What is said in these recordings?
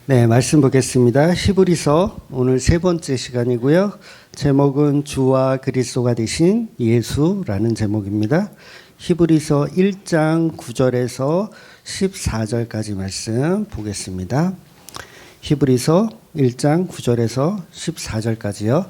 네, 말씀 보겠습니다. 히브리서 오늘 세 번째 시간이고요. 제목은 주와 그리스도가 되신 예수라는 제목입니다. 히브리서 1장 9절에서 14절까지 말씀 보겠습니다. 히브리서 1장 9절에서 14절까지요.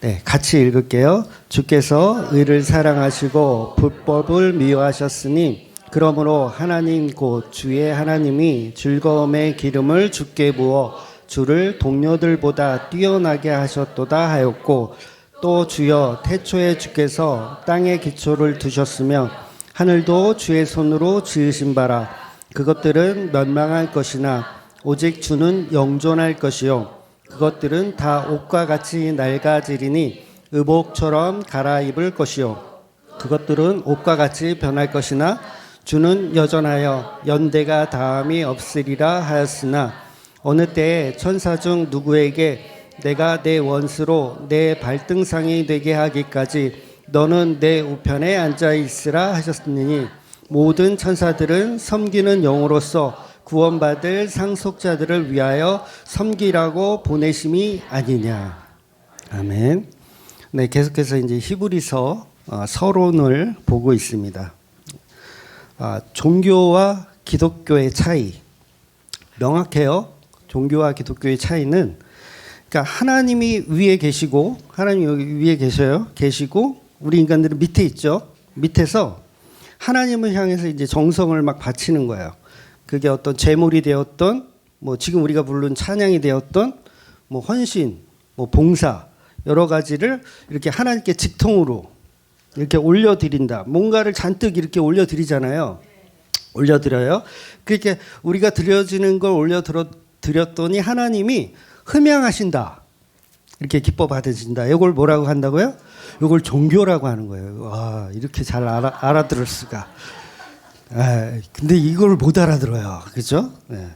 네, 같이 읽을게요. 주께서 의를 사랑하시고 불법을 미워하셨으니 그러므로 하나님 곧 주의 하나님이 즐거움의 기름을 주께 부어 주를 동료들보다 뛰어나게 하셨도다 하였고, 또 주여 태초에 주께서 땅에 기초를 두셨으며 하늘도 주의 손으로 지으신 바라. 그것들은 멸망할 것이나 오직 주는 영존할 것이요 그것들은 다 옷과 같이 낡아지리니 의복처럼 갈아입을 것이요 그것들은 옷과 같이 변할 것이나 주는 여전하여 연대가 다함이 없으리라 하였으나, 어느 때에 천사 중 누구에게 내가 내 원수로 내 발등상이 되게 하기까지 너는 내 우편에 앉아 있으라 하셨으니, 모든 천사들은 섬기는 영으로서 구원받을 상속자들을 위하여 섬기라고 보내심이 아니냐. 아멘. 네, 계속해서 이제 히브리서 서론을 보고 있습니다. 종교와 기독교의 차이 명확해요. 종교와 기독교의 차이는, 그러니까 하나님이 위에 계시고, 하나님이 여기 위에 계시고 우리 인간들은 밑에 있죠. 밑에서 하나님을 향해서 이제 정성을 막 바치는 거예요. 그게 어떤 제물이 되었던, 뭐 지금 우리가 부른 찬양이 되었던, 뭐 헌신, 뭐 봉사, 여러 가지를 이렇게 하나님께 직통으로 이렇게 올려드린다. 뭔가를 잔뜩 이렇게 올려드리잖아요. 올려드려요. 그렇게 우리가 드려지는 걸 올려드렸더니 하나님이 흠양하신다. 이렇게 기뻐 받으신다. 이걸 뭐라고 한다고요? 이걸 종교라고 하는 거예요. 와, 이렇게 잘 알아들을 수가. 근데 이걸 못 알아들어요. 그죠? 네.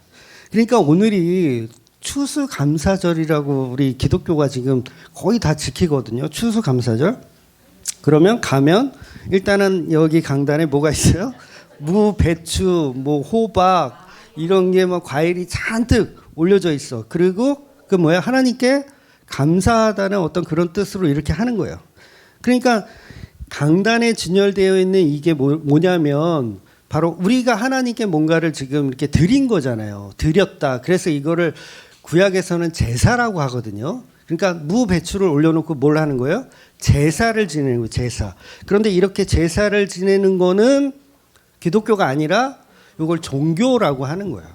그러니까 오늘이 추수감사절이라고 우리 기독교가 지금 거의 다 지키거든요. 추수감사절. 그러면 가면 일단은 여기 강단에 뭐가 있어요? 무, 배추, 뭐 호박 이런 게 뭐 과일이 잔뜩 올려져 있어. 그리고 그 뭐야? 하나님께 감사하다는 어떤 그런 뜻으로 이렇게 하는 거예요. 그러니까 강단에 진열되어 있는 이게 뭐냐면 바로 우리가 하나님께 뭔가를 지금 이렇게 드린 거잖아요. 드렸다. 그래서 이거를 구약에서는 제사라고 하거든요. 그러니까 무, 배추를 올려놓고 뭘 하는 거예요? 제사를 지내는 거예요. 제사. 그런데 이렇게 제사를 지내는 거는 기독교가 아니라 이걸 종교라고 하는 거예요.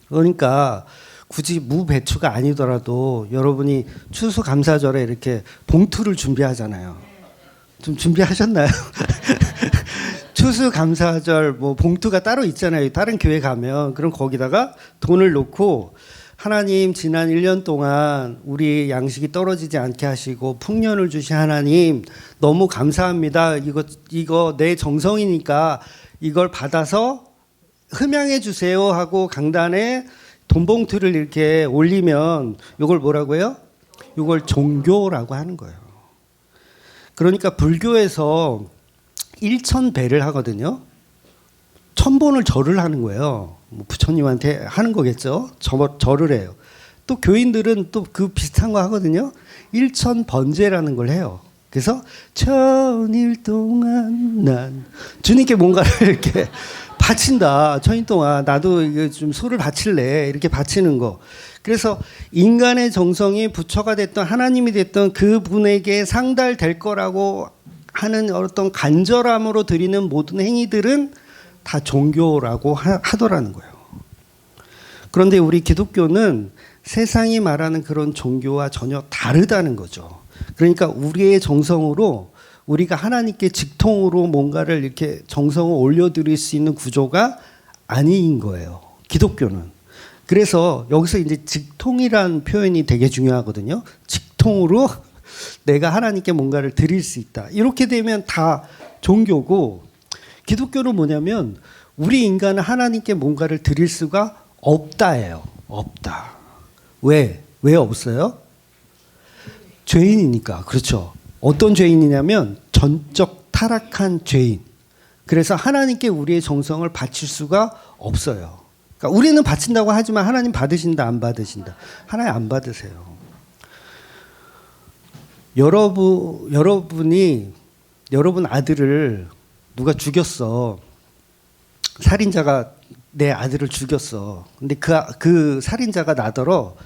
그러니까 굳이 무, 배추가 아니더라도 여러분이 추수감사절에 이렇게 봉투를 준비하잖아요. 좀 준비하셨나요? 추수감사절 뭐 봉투가 따로 있잖아요. 다른 교회 가면. 그럼 거기다가 돈을 넣고, 하나님 지난 1년 동안 우리 양식이 떨어지지 않게 하시고 풍년을 주신 하나님 너무 감사합니다. 이거 내 정성이니까 이걸 받아서 흠양해 주세요 하고 강단에 돈봉투를 이렇게 올리면 이걸 뭐라고요? 이걸 종교라고 하는 거예요. 그러니까 불교에서 1000배를 하거든요. 1000번을 절을 하는 거예요. 뭐 부처님한테 하는 거겠죠. 절을 해요. 또 교인들은 또 그 비슷한 거 하거든요. 1000번제라는 걸 해요. 그래서 1000일 동안 난 주님께 뭔가를 이렇게 바친다. 1000일 동안 나도 이거 좀 소를 바칠래. 이렇게 바치는 거. 그래서 인간의 정성이 부처가 됐던 하나님이 됐던 그분에게 상달될 거라고 하는 어떤 간절함으로 드리는 모든 행위들은 다 종교라고 하더라는 거예요. 그런데 우리 기독교는 세상이 말하는 그런 종교와 전혀 다르다는 거죠. 그러니까 우리의 정성으로 우리가 하나님께 직통으로 뭔가를 이렇게 정성을 올려드릴 수 있는 구조가 아닌 거예요. 기독교는. 그래서 여기서 이제 직통이란 표현이 되게 중요하거든요. 직통으로 내가 하나님께 뭔가를 드릴 수 있다. 이렇게 되면 다 종교고, 기독교는 뭐냐면 우리 인간은 하나님께 뭔가를 드릴 수가 없다예요. 없다. 왜 없어요? 죄인이니까. 그렇죠. 어떤 죄인이냐면 전적 타락한 죄인. 그래서 하나님께 우리의 정성을 바칠 수가 없어요. 그러니까 우리는 바친다고 하지만 하나님 받으신다 안 받으신다? 하나님 안 받으세요. 여러분 아들을 누가 죽였어. 살인자가 내 아들을 죽였어. 근데 그 살인자가 나더러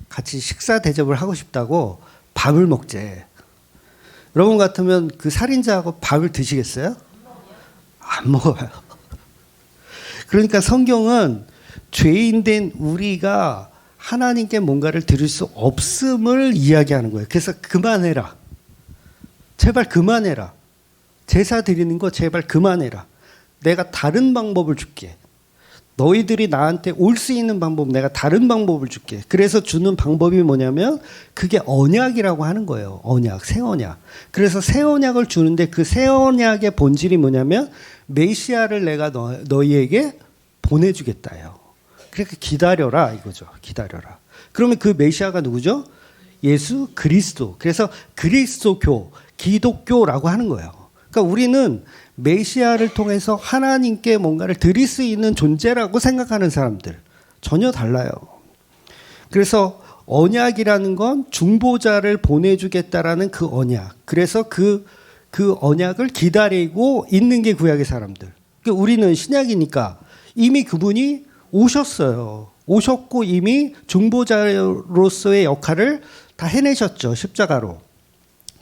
같이 식사 대접을 하고 싶다고 밥을 먹재. 여러분 같으면 그 살인자하고 밥을 드시겠어요? 안 먹어요. 그러니까 성경은 죄인된 우리가 하나님께 뭔가를 드릴 수 없음을 이야기하는 거예요. 그래서 그만해라. 제발 그만해라. 제사 드리는 거 제발 그만해라. 내가 다른 방법을 줄게. 너희들이 나한테 올 수 있는 방법, 내가 다른 방법을 줄게. 그래서 주는 방법이 뭐냐면 그게 언약이라고 하는 거예요. 언약, 새 언약. 그래서 새 언약을 주는데 그 새 언약의 본질이 뭐냐면 메시아를 내가 너희에게 보내주겠다요. 그러니까 기다려라 이거죠. 기다려라. 그러면 그 메시아가 누구죠? 예수 그리스도. 그래서 그리스도교, 기독교라고 하는 거예요. 그러니까 우리는 메시아를 통해서 하나님께 뭔가를 드릴 수 있는 존재라고 생각하는 사람들 전혀 달라요. 그래서 언약이라는 건 중보자를 보내주겠다라는 그 언약. 그래서 그 언약을 기다리고 있는 게 구약의 사람들. 그러니까 우리는 신약이니까 이미 그분이 오셨어요. 오셨고 이미 중보자로서의 역할을 다 해내셨죠. 십자가로.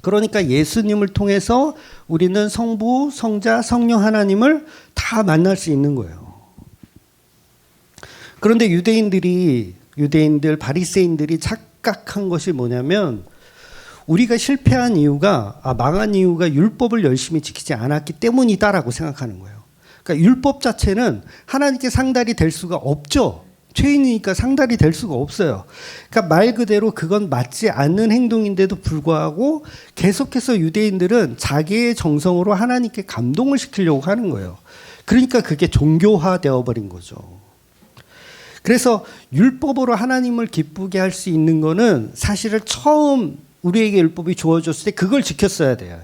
그러니까 예수님을 통해서 우리는 성부, 성자, 성령 하나님을 다 만날 수 있는 거예요. 그런데 유대인들, 바리새인들이 착각한 것이 뭐냐면 우리가 실패한 이유가, 망한 이유가 율법을 열심히 지키지 않았기 때문이다라고 생각하는 거예요. 그러니까 율법 자체는 하나님께 상달이 될 수가 없죠. 죄인이니까 상달이 될 수가 없어요. 그러니까 말 그대로 그건 맞지 않는 행동인데도 불구하고 계속해서 유대인들은 자기의 정성으로 하나님께 감동을 시키려고 하는 거예요. 그러니까 그게 종교화되어 버린 거죠. 그래서 율법으로 하나님을 기쁘게 할 수 있는 거는 사실은 처음 우리에게 율법이 주어졌을 때 그걸 지켰어야 돼요.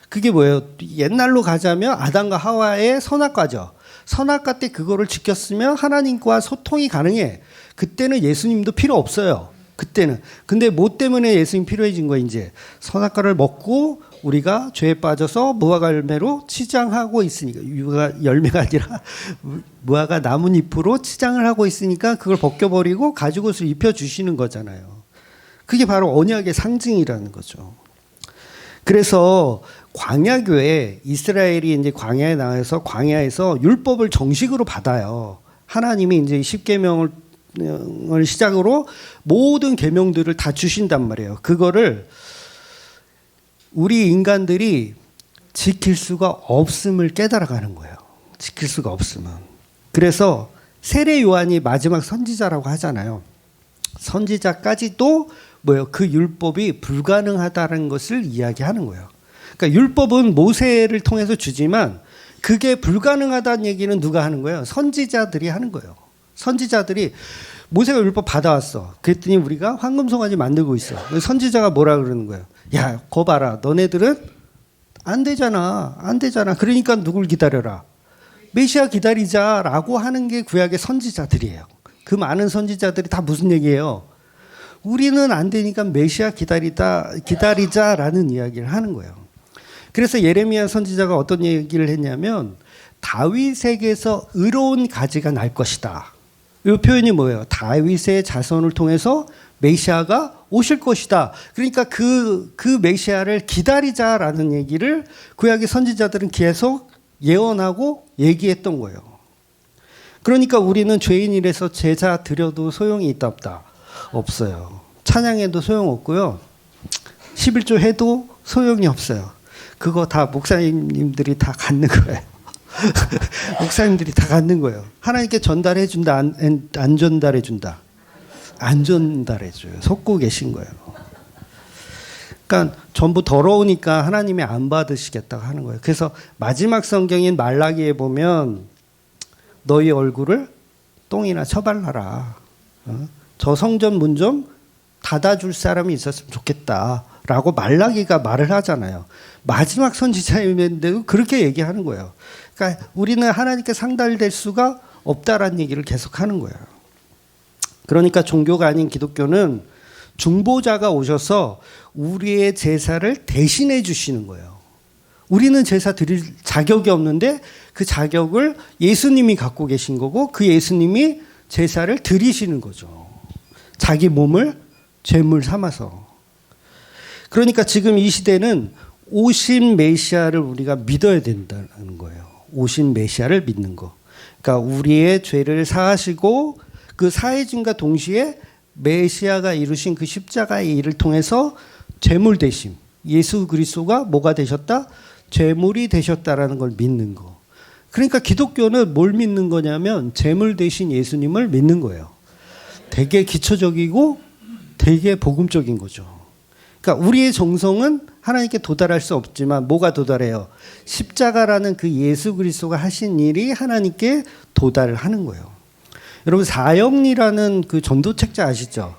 그게 뭐예요? 옛날로 가자면 아담과 하와의 선악과죠. 선악과 때 그거를 지켰으면 하나님과 소통이 가능해. 그때는 예수님도 필요 없어요. 그때는. 근데 뭐 때문에 예수님 필요해진 거예요, 이제. 선악과를 먹고 우리가 죄에 빠져서 무화과 열매로 치장하고 있으니까. 열매가 아니라 무화과 나뭇잎으로 치장을 하고 있으니까 그걸 벗겨버리고 가죽옷을 입혀주시는 거잖아요. 그게 바로 언약의 상징이라는 거죠. 그래서 광야교회, 이스라엘이 이제 광야에 나와서 광야에서 율법을 정식으로 받아요. 하나님이 이제 10계명을 시작으로 모든 계명들을 다 주신단 말이에요. 그거를 우리 인간들이 지킬 수가 없음을 깨달아가는 거예요. 지킬 수가 없음은. 그래서 세례 요한이 마지막 선지자라고 하잖아요. 선지자까지도 뭐예요? 그 율법이 불가능하다는 것을 이야기하는 거예요. 그러니까 율법은 모세를 통해서 주지만 그게 불가능하다는 얘기는 누가 하는 거예요? 선지자들이 하는 거예요. 선지자들이 모세가 율법 받아왔어. 그랬더니 우리가 황금송아지 만들고 있어. 선지자가 뭐라 그러는 거예요? 야, 거 봐라. 너네들은 안 되잖아. 안 되잖아. 그러니까 누굴 기다려라. 메시아 기다리자라고 하는 게 구약의 선지자들이에요. 그 많은 선지자들이 다 무슨 얘기예요? 우리는 안 되니까 메시아 기다리자라는 이야기를 하는 거예요. 그래서 예레미야 선지자가 어떤 얘기를 했냐면 다윗에게서 의로운 가지가 날 것이다. 이 표현이 뭐예요? 다윗의 자손을 통해서 메시아가 오실 것이다. 그러니까 그 메시아를 기다리자라는 얘기를 구약의 선지자들은 계속 예언하고 얘기했던 거예요. 그러니까 우리는 죄인이라서 제사 드려도 소용이 있다 없다? 없어요. 찬양해도 소용없고요. 11조 해도 소용이 없어요. 그거 다 목사님들이 다 갖는 거예요. 목사님들이 다 갖는 거예요. 하나님께 전달해 준다, 안 전달해 준다? 안 전달해 줘요. 속고 계신 거예요. 그러니까 전부 더러우니까 하나님이 안 받으시겠다고 하는 거예요. 그래서 마지막 성경인 말라기에 보면 너희 얼굴을 똥이나 쳐발라라. 저 성전 문 좀 닫아줄 사람이 있었으면 좋겠다라고 말라기가 말을 하잖아요. 마지막 선지자임인데도 그렇게 얘기하는 거예요. 그러니까 우리는 하나님께 상달될 수가 없다라는 얘기를 계속 하는 거예요. 그러니까 종교가 아닌 기독교는 중보자가 오셔서 우리의 제사를 대신해 주시는 거예요. 우리는 제사 드릴 자격이 없는데 그 자격을 예수님이 갖고 계신 거고 그 예수님이 제사를 드리시는 거죠. 자기 몸을 제물 삼아서. 그러니까 지금 이 시대는 오신 메시아를 우리가 믿어야 된다는 거예요. 오신 메시아를 믿는 거. 그러니까 우리의 죄를 사하시고 그 사해짐과 동시에 메시아가 이루신 그 십자가의 일을 통해서 제물 되심. 예수 그리스도가 뭐가 되셨다? 제물이 되셨다라는 걸 믿는 거. 그러니까 기독교는 뭘 믿는 거냐면 제물 되신 예수님을 믿는 거예요. 되게 기초적이고 되게 복음적인 거죠. 그러니까 우리의 정성은 하나님께 도달할 수 없지만 뭐가 도달해요? 십자가라는 그 예수 그리스도가 하신 일이 하나님께 도달을 하는 거예요. 여러분 사형리라는 그 전도책자 아시죠?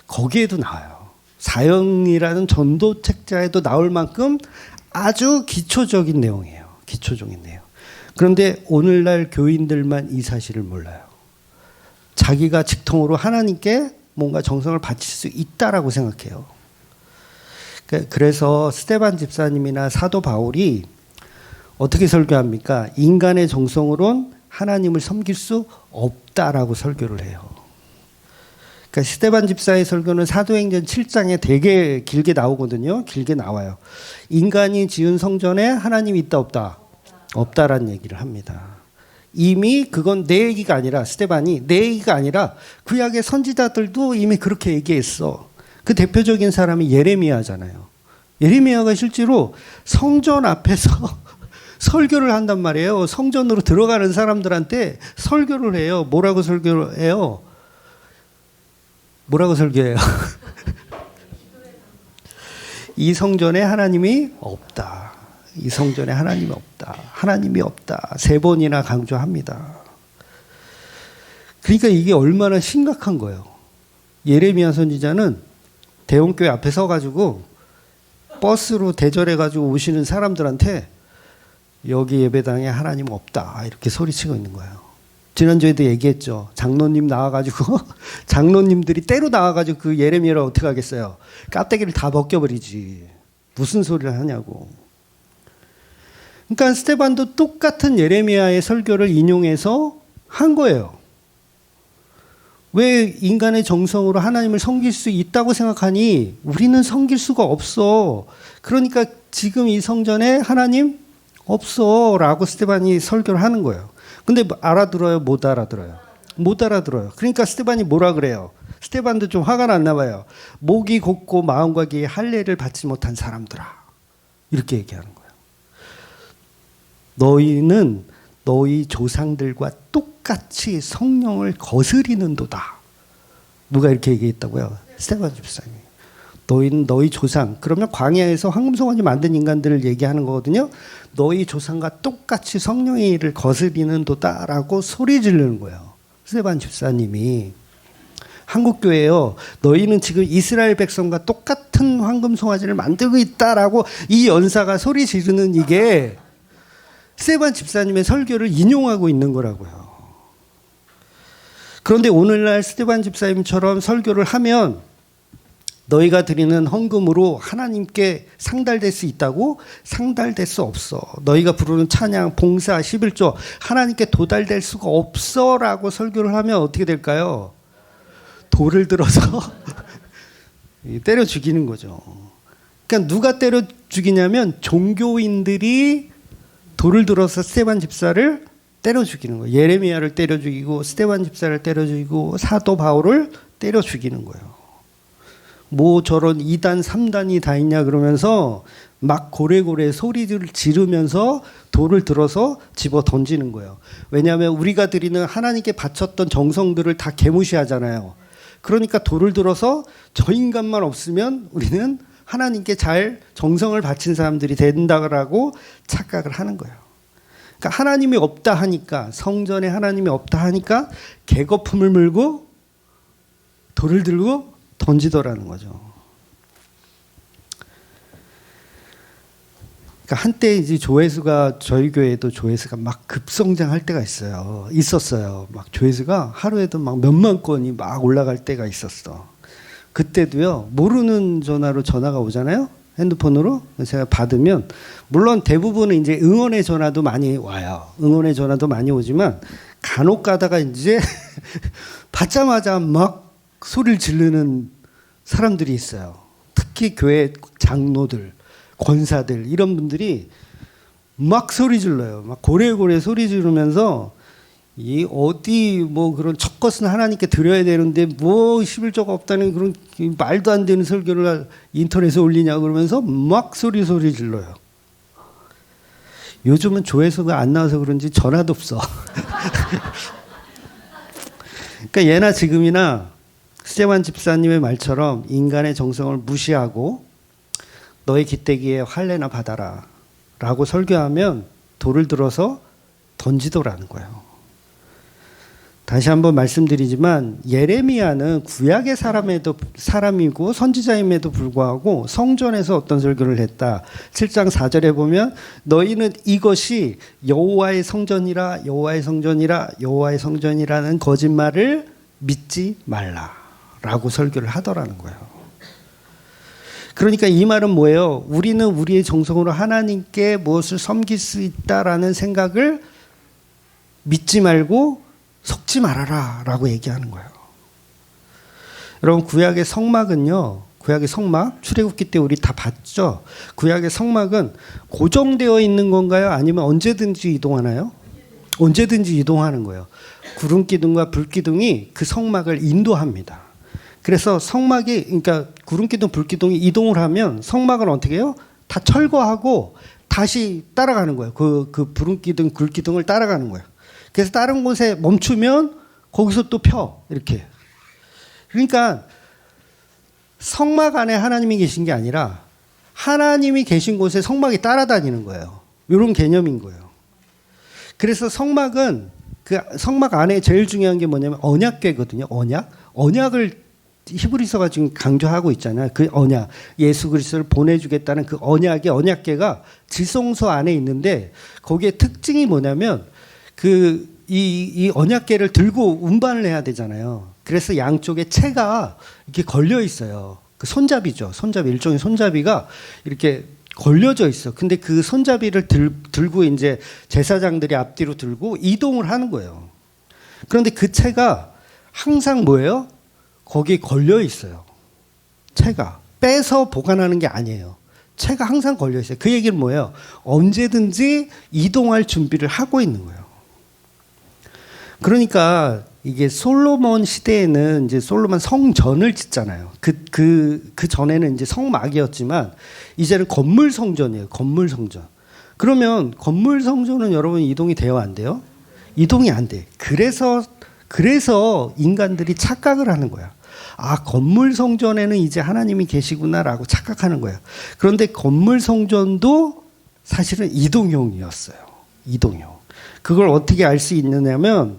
거기에도 나와요. 사형리라는 전도책자에도 나올 만큼 아주 기초적인 내용이에요. 기초적인 내용. 그런데 오늘날 교인들만 이 사실을 몰라요. 자기가 직통으로 하나님께 뭔가 정성을 바칠 수 있다라고 생각해요. 그래서 스데반 집사님이나 사도 바울이 어떻게 설교합니까? 인간의 정성으론 하나님을 섬길 수 없다라고 설교를 해요. 그러니까 스데반 집사의 설교는 사도행전 7장에 되게 길게 나오거든요. 길게 나와요. 인간이 지은 성전에 하나님이 있다 없다? 없다라는 얘기를 합니다. 이미 그건 내 얘기가 아니라 스데반이 내 얘기가 아니라 구약의 선지자들도 이미 그렇게 얘기했어. 그 대표적인 사람이 예레미야잖아요. 예레미야가 실제로 성전 앞에서 설교를 한단 말이에요. 성전으로 들어가는 사람들한테 설교를 해요. 뭐라고 설교를 해요? 뭐라고 설교해요? 이 성전에 하나님이 없다. 이 성전에 하나님이 없다. 하나님이 없다. 3번이나 강조합니다. 그러니까 이게 얼마나 심각한 거예요. 예레미야 선지자는 대원교회 앞에 서가지고 버스로 대절해가지고 오시는 사람들한테 여기 예배당에 하나님 없다 이렇게 소리치고 있는 거예요. 지난주에도 얘기했죠. 장로님 나와가지고 장로님들이 때로 나와가지고 그 예레미야를 어떻게 하겠어요. 깍대기를 다 벗겨버리지. 무슨 소리를 하냐고. 그러니까 스데반도 똑같은 예레미야의 설교를 인용해서 한 거예요. 왜 인간의 정성으로 하나님을 섬길 수 있다고 생각하니 우리는 섬길 수가 없어. 그러니까 지금 이 성전에 하나님 없어 라고 스데반이 설교를 하는 거예요. 근데 알아들어요? 못 알아들어요? 못 알아들어요. 그러니까 스데반이 뭐라 그래요? 스데반도 좀 화가 났나 봐요. 목이 곧고 마음과 귀에 할례를 받지 못한 사람들아. 이렇게 얘기하는 거예요. 너희는 너희 조상들과 똑같이 성령을 거스리는도다. 누가 이렇게 얘기했다고요? 스데반 집사님이. 너희는 너희 조상. 그러면 광야에서 황금송아지 만든 인간들을 얘기하는 거거든요. 너희 조상과 똑같이 성령의 일을 거스리는도다라고 소리 지르는 거예요. 스데반 집사님이. 한국교회요. 너희는 지금 이스라엘 백성과 똑같은 황금송아지를 만들고 있다라고 이 연사가 소리 지르는 이게 스데반 집사님의 설교를 인용하고 있는 거라고요. 그런데 오늘날 스데반 집사님처럼 설교를 하면 너희가 드리는 헌금으로 하나님께 상달될 수 있다고? 상달될 수 없어. 너희가 부르는 찬양, 봉사, 11조 하나님께 도달될 수가 없어 라고 설교를 하면 어떻게 될까요? 돌을 들어서 때려 죽이는 거죠. 그러니까 누가 때려 죽이냐면 종교인들이 돌을 들어서 스데반 집사를 때려 죽이는 거예요. 예레미야를 때려 죽이고 스데반 집사를 때려 죽이고 사도 바울을 때려 죽이는 거예요. 뭐 저런 2단 3단이 다 있냐 그러면서 막 고래고래 소리를 지르면서 돌을 들어서 집어 던지는 거예요. 왜냐하면 우리가 드리는 하나님께 바쳤던 정성들을 다 개무시하잖아요. 그러니까 돌을 들어서 저 인간만 없으면 우리는 하나님께 잘 정성을 바친 사람들이 된다고 착각을 하는 거예요. 그러니까 하나님이 없다 하니까, 성전에 하나님이 없다 하니까 계거품을 물고 돌을 들고 던지더라는 거죠. 그러니까 한때 이제 조회수가 저희 교회도 조회수가 막 급성장할 때가 있었어요. 막 조회수가 하루에도 막 몇만 건이 막 올라갈 때가 있었어. 그때도요, 모르는 전화로 전화가 오잖아요. 핸드폰으로 제가 받으면, 물론 대부분은 이제 응원의 전화도 많이 와요. 응원의 전화도 많이 오지만 간혹 가다가 이제 받자마자 막 소리를 지르는 사람들이 있어요. 특히 교회 장로들, 권사들, 이런 분들이 막 소리 질러요. 막 고래고래 소리 지르면서 이 어디 뭐 그런 첫 것은 하나님께 드려야 되는데 뭐 11조가 없다는 그런 말도 안 되는 설교를 인터넷에 올리냐고 그러면서 막 소리 질러요. 요즘은 조회수가 안 나와서 그런지 전화도 없어. 그러니까 예나 지금이나 스테반 집사님의 말처럼 인간의 정성을 무시하고 너의 기대기에 할례나 받아라 라고 설교하면 돌을 들어서 던지더라는 거예요. 다시 한번 말씀드리지만 예레미야는 구약의 사람이고 선지자임에도 불구하고 성전에서 어떤 설교를 했다. 7장 4절에 보면 너희는 이것이 여호와의 성전이라 여호와의 성전이라 여호와의 성전이라는 거짓말을 믿지 말라라고 설교를 하더라는 거예요. 그러니까 이 말은 뭐예요? 우리는 우리의 정성으로 하나님께 무엇을 섬길 수 있다라는 생각을 믿지 말고 속지 말아라 라고 얘기하는 거예요. 여러분, 구약의 성막은요, 구약의 성막, 출애굽기 때 우리 다 봤죠? 구약의 성막은 고정되어 있는 건가요? 아니면 언제든지 이동하나요? 언제든지 이동하는 거예요. 구름기둥과 불기둥이 그 성막을 인도합니다. 그래서 성막이, 그러니까 구름기둥, 불기둥이 이동을 하면 성막을 어떻게 해요? 다 철거하고 다시 따라가는 거예요. 그 구름기둥, 불기둥을 따라가는 거예요. 그래서 다른 곳에 멈추면 거기서 또 펴. 이렇게. 그러니까 성막 안에 하나님이 계신 게 아니라 하나님이 계신 곳에 성막이 따라다니는 거예요. 이런 개념인 거예요. 그래서 성막은 그 성막 안에 제일 중요한 게 뭐냐면 언약궤거든요. 언약을 히브리서가 지금 강조하고 있잖아요. 그 언약, 예수 그리스도를 보내주겠다는 그 언약의 언약궤가 지성소 안에 있는데 거기에 특징이 뭐냐면 이 언약궤를 들고 운반을 해야 되잖아요. 그래서 양쪽에 채가 이렇게 걸려 있어요. 그 손잡이죠. 손잡이, 일종의 손잡이가 이렇게 걸려져 있어. 근데 그 손잡이를 들고 이제 제사장들이 앞뒤로 들고 이동을 하는 거예요. 그런데 그 채가 항상 뭐예요? 거기에 걸려 있어요. 채가. 빼서 보관하는 게 아니에요. 채가 항상 걸려 있어요. 그 얘기는 뭐예요? 언제든지 이동할 준비를 하고 있는 거예요. 그러니까 이게 솔로몬 시대에는 이제 솔로몬 성전을 짓잖아요. 그 전에는 이제 성막이었지만 이제는 건물 성전이에요. 건물 성전. 그러면 건물 성전은 여러분 이동이 돼요, 안 돼요? 이동이 안 돼. 그래서 인간들이 착각을 하는 거야. 아, 건물 성전에는 이제 하나님이 계시구나라고 착각하는 거예요. 그런데 건물 성전도 사실은 이동용이었어요. 이동용. 그걸 어떻게 알 수 있느냐면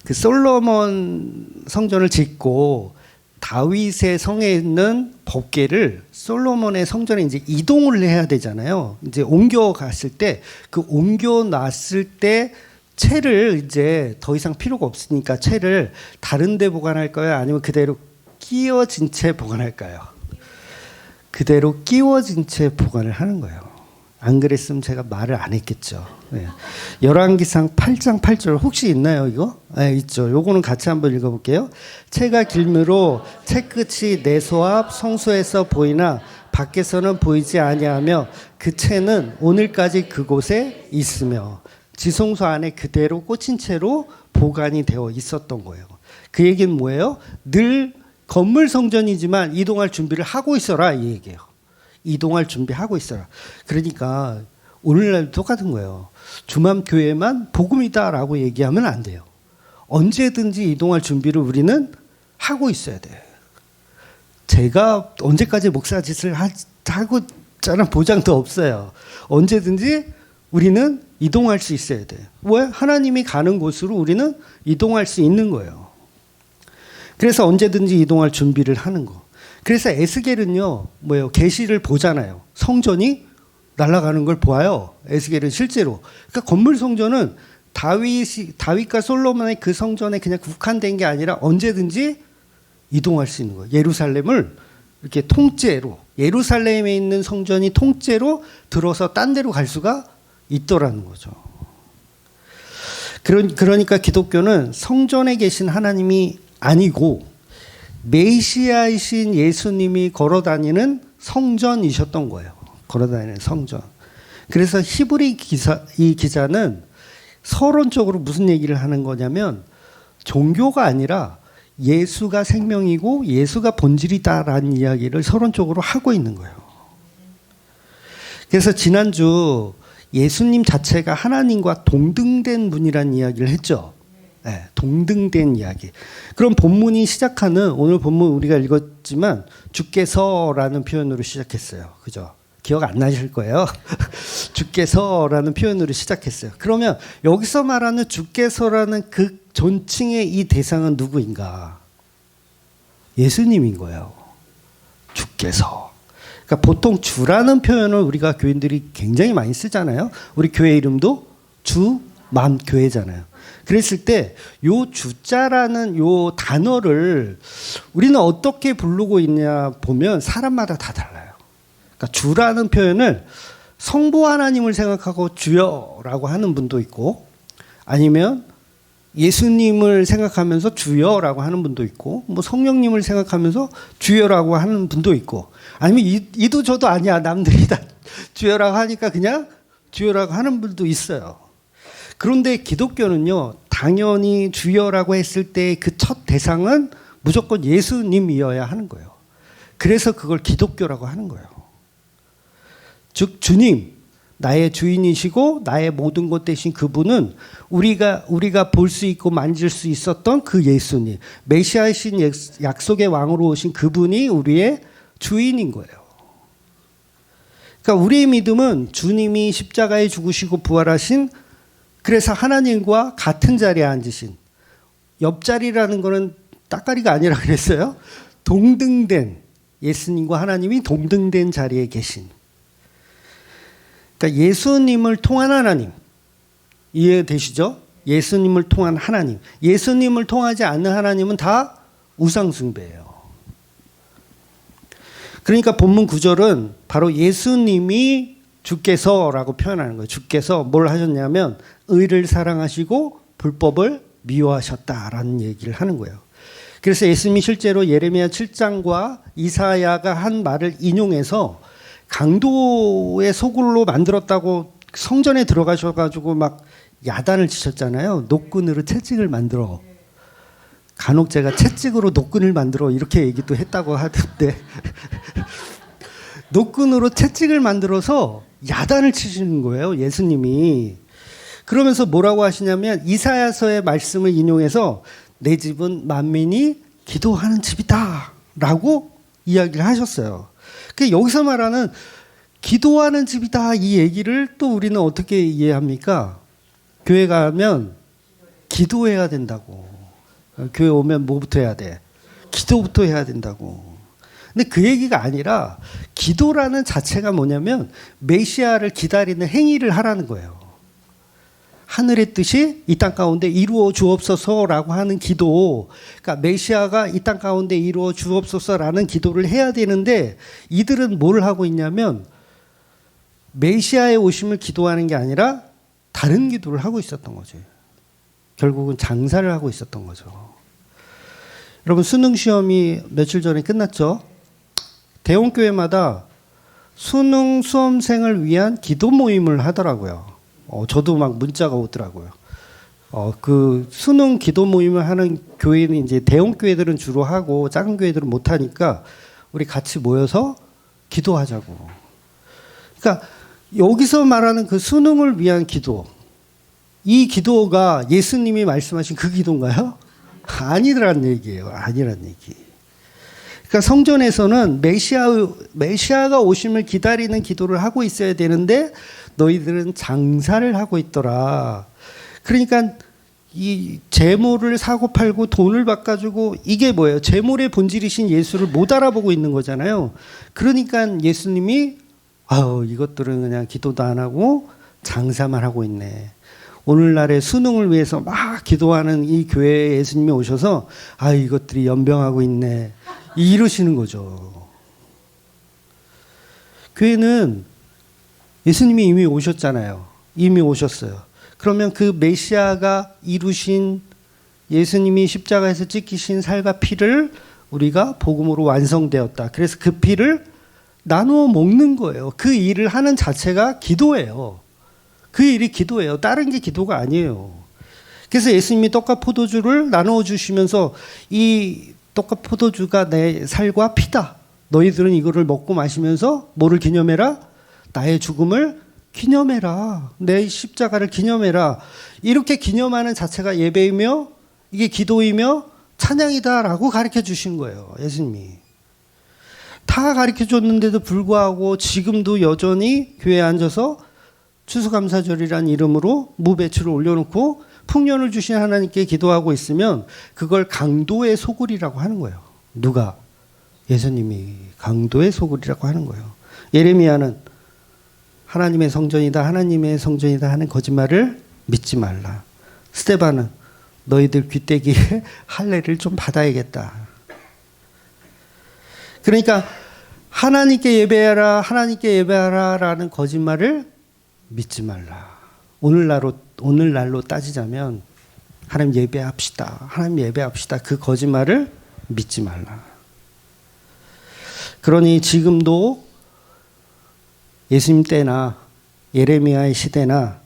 그 솔로몬 성전을 짓고 다윗의 성에 있는 법궤를 솔로몬의 성전에 이제 이동을 해야 되잖아요. 이제 옮겨 갔을 때 그 옮겨 놨을 때 채를 이제 더 이상 필요가 없으니까 채를 다른 데 보관할까요? 아니면 그대로 끼워진 채 보관할까요? 그대로 끼워진 채 보관을 하는 거예요. 안 그랬으면 제가 말을 안 했겠죠. 네. 열왕기상 8장 8절 혹시 있나요, 이거? 네, 있죠. 요거는 같이 한번 읽어볼게요. 채가 길므로 채 끝이 내소 앞 성소에서 보이나 밖에서는 보이지 아니하며 그 채는 오늘까지 그곳에 있으며 지성소 안에 그대로 꽂힌 채로 보관이 되어 있었던 거예요. 그 얘기는 뭐예요? 늘 건물 성전이지만 이동할 준비를 하고 있어라, 이 얘기예요. 이동할 준비하고 있어라. 그러니까 오늘날도 똑같은 거예요. 주맘교회만 복음이다라고 얘기하면 안 돼요. 언제든지 이동할 준비를 우리는 하고 있어야 돼요. 제가 언제까지 목사짓을 하고 자는 보장도 없어요. 언제든지 우리는 이동할 수 있어야 돼요. 왜? 하나님이 가는 곳으로 우리는 이동할 수 있는 거예요. 그래서 언제든지 이동할 준비를 하는 거. 그래서 에스겔은요, 뭐예요? 계시를 보잖아요. 성전이 날아가는 걸 보아요. 에스겔은 실제로. 그러니까 건물 성전은 다윗과 솔로몬의 그 성전에 그냥 국한된 게 아니라 언제든지 이동할 수 있는 거예요. 예루살렘을 이렇게 통째로, 예루살렘에 있는 성전이 통째로 들어서 딴 데로 갈 수가 있더라는 거죠. 그러니까 기독교는 성전에 계신 하나님이 아니고 메시아이신 예수님이 걸어다니는 성전이셨던 거예요. 걸어다니는 성전. 그래서 히브리 이 기자는 서론적으로 무슨 얘기를 하는 거냐면 종교가 아니라 예수가 생명이고 예수가 본질이다라는 이야기를 서론적으로 하고 있는 거예요. 그래서 지난주 예수님 자체가 하나님과 동등된 분이라는 이야기를 했죠. 네, 동등된 이야기. 그럼 본문이 시작하는, 오늘 본문 우리가 읽었지만 주께서라는 표현으로 시작했어요. 그죠? 기억 안 나실 거예요. 주께서라는 표현으로 시작했어요. 그러면 여기서 말하는 주께서라는 그 존칭의 이 대상은 누구인가? 예수님인 거예요. 주께서. 그러니까 보통 주라는 표현을 우리가 교인들이 굉장히 많이 쓰잖아요. 우리 교회 이름도 주맘교회잖아요. 그랬을 때 요 주자라는 요 단어를 우리는 어떻게 부르고 있냐 보면 사람마다 다 달라요. 그러니까 주라는 표현을 성부 하나님을 생각하고 주여라고 하는 분도 있고, 아니면 예수님을 생각하면서 주여라고 하는 분도 있고, 뭐 성령님을 생각하면서 주여라고 하는 분도 있고, 아니면 이도 저도 아니야, 남들이 다 주여라고 하니까 그냥 주여라고 하는 분도 있어요. 그런데 기독교는요, 당연히 주여라고 했을 때 그 첫 대상은 무조건 예수님이어야 하는 거예요. 그래서 그걸 기독교라고 하는 거예요. 즉 주님, 나의 주인이시고 나의 모든 것 되신 그분은 우리가 볼 수 있고 만질 수 있었던 그 예수님, 메시아이신 약속의 왕으로 오신 그분이 우리의 주인인 거예요. 그러니까 우리의 믿음은 주님이 십자가에 죽으시고 부활하신, 그래서 하나님과 같은 자리에 앉으신, 옆자리라는 거는 따까리가 아니라 그랬어요. 동등된, 예수님과 하나님이 동등된 자리에 계신. 그러니까 예수님을 통한 하나님, 이해되시죠? 예수님을 통한 하나님. 예수님을 통하지 않는 하나님은 다 우상숭배예요. 그러니까 본문 9절은 바로 예수님이 주께서라고 표현하는 거예요. 주께서 뭘 하셨냐면 의를 사랑하시고 불법을 미워하셨다라는 얘기를 하는 거예요. 그래서 예수님이 실제로 예레미야 7장과 이사야가 한 말을 인용해서 강도의 소굴로 만들었다고 성전에 들어가셔가지고 막 야단을 치셨잖아요. 노끈으로 채찍을 만들어. 간혹 제가 채찍으로 노끈을 만들어 이렇게 얘기도 했다고 하던데 노끈으로 채찍을 만들어서 야단을 치시는 거예요. 예수님이. 그러면서 뭐라고 하시냐면 이사야서의 말씀을 인용해서 내 집은 만민이 기도하는 집이다 라고 이야기를 하셨어요. 여기서 말하는 기도하는 집이다 이 얘기를 또 우리는 어떻게 이해합니까? 교회 가면 기도해야 된다고. 교회 오면 뭐부터 해야 돼? 기도부터 해야 된다고. 근데 그 얘기가 아니라 기도라는 자체가 뭐냐면 메시아를 기다리는 행위를 하라는 거예요. 하늘의 뜻이 이 땅 가운데 이루어 주옵소서라고 하는 기도. 그러니까 메시아가 이 땅 가운데 이루어 주옵소서라는 기도를 해야 되는데 이들은 뭘 하고 있냐면 메시아의 오심을 기도하는 게 아니라 다른 기도를 하고 있었던 거죠. 결국은 장사를 하고 있었던 거죠. 여러분 수능 시험이 며칠 전에 끝났죠. 대형교회마다 수능 수험생을 위한 기도 모임을 하더라고요. 저도 막 문자가 오더라고요. 그 수능 기도 모임을 하는 교회는 이제 대형 교회들은 주로 하고 작은 교회들은 못 하니까 우리 같이 모여서 기도하자고. 그러니까 여기서 말하는 그 수능을 위한 기도, 이 기도가 예수님이 말씀하신 그 기도인가요? 아니라는 얘기예요. 아니라는 얘기. 그러니까 성전에서는 메시아가 오심을 기다리는 기도를 하고 있어야 되는데 너희들은 장사를 하고 있더라. 그러니까 이 재물을 사고 팔고 돈을 바꿔주고 이게 뭐예요? 재물의 본질이신 예수를 못 알아보고 있는 거잖아요. 그러니까 예수님이 아우, 이것들은 그냥 기도도 안 하고 장사만 하고 있네. 오늘날의 수능을 위해서 막 기도하는 이 교회에 예수님이 오셔서 아, 이것들이 연병하고 있네. 이러시는 거죠. 교회는 예수님이 이미 오셨잖아요. 이미 오셨어요. 그러면 그 메시아가 이루신 예수님이 십자가에서 찢기신 살과 피를 우리가 복음으로 완성되었다. 그래서 그 피를 나누어 먹는 거예요. 그 일을 하는 자체가 기도예요. 그 일이 기도예요. 다른 게 기도가 아니에요. 그래서 예수님이 떡과 포도주를 나누어 주시면서 이 떡과 포도주가 내 살과 피다. 너희들은 이거를 먹고 마시면서 뭐를 기념해라? 나의 죽음을 기념해라. 내 십자가를 기념해라. 이렇게 기념하는 자체가 예배이며 이게 기도이며 찬양이다라고 가르쳐 주신 거예요. 예수님이. 다 가르쳐 줬는데도 불구하고 지금도 여전히 교회에 앉아서 추수감사절이란 이름으로 무배추를 올려놓고 풍년을 주신 하나님께 기도하고 있으면 그걸 강도의 소굴이라고 하는 거예요. 누가? 예수님이 강도의 소굴이라고 하는 거예요. 예레미야는 하나님의 성전이다, 하나님의 성전이다 하는 거짓말을 믿지 말라. 스데반은 너희들 귀때기에 할례를 좀 받아야겠다. 그러니까 하나님께 예배하라, 하나님께 예배하라라는 거짓말을 믿지 말라. 오늘날로 따지자면 하나님 예배합시다. 하나님 예배합시다. 그 거짓말을 믿지 말라. 그러니 지금도 예수님 때나 예레미야의 시대나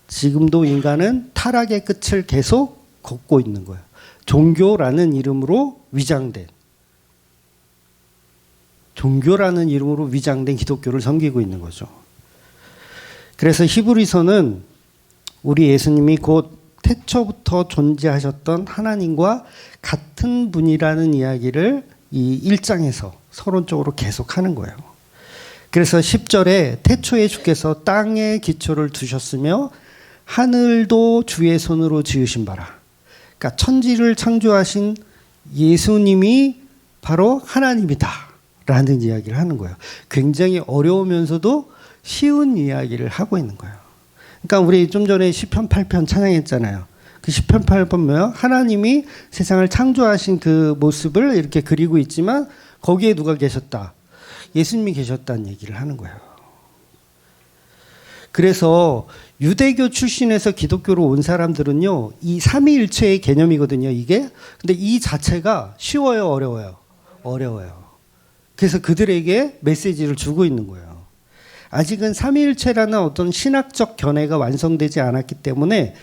지금도 인간은 타락의 끝을 계속 걷고 있는 거예요. 종교라는 이름으로 위장된 기독교를 섬기고 있는 거죠. 그래서 히브리서는 우리 예수님이 곧 태초부터 존재하셨던 하나님과 같은 분이라는 이야기를 이 1장에서 서론적으로 계속하는 거예요. 그래서 10절에 태초에 주께서 땅에 기초를 두셨으며 하늘도 주의 손으로 지으신 바라. 그러니까 천지를 창조하신 예수님이 바로 하나님이다 라는 이야기를 하는 거예요. 굉장히 어려우면서도 쉬운 이야기를 하고 있는 거예요. 그러니까 우리 좀 전에 시편 8편 찬양했잖아요. 그 시편 8편 뭐예요? 하나님이 세상을 창조하신 그 모습을 이렇게 그리고 있지만 거기에 누가 계셨다? 예수님이 계셨다는 얘기를 하는 거예요. 그래서 유대교 출신에서 기독교로 온 사람들은요, 이 삼위일체의 개념이거든요, 이게. 근데 이 자체가 쉬워요, 어려워요? 어려워요. 그래서 그들에게 메시지를 주고 있는 거예요. 아직은 삼위일체라는 어떤 신학적 견해가 완성되지 않았기 때문에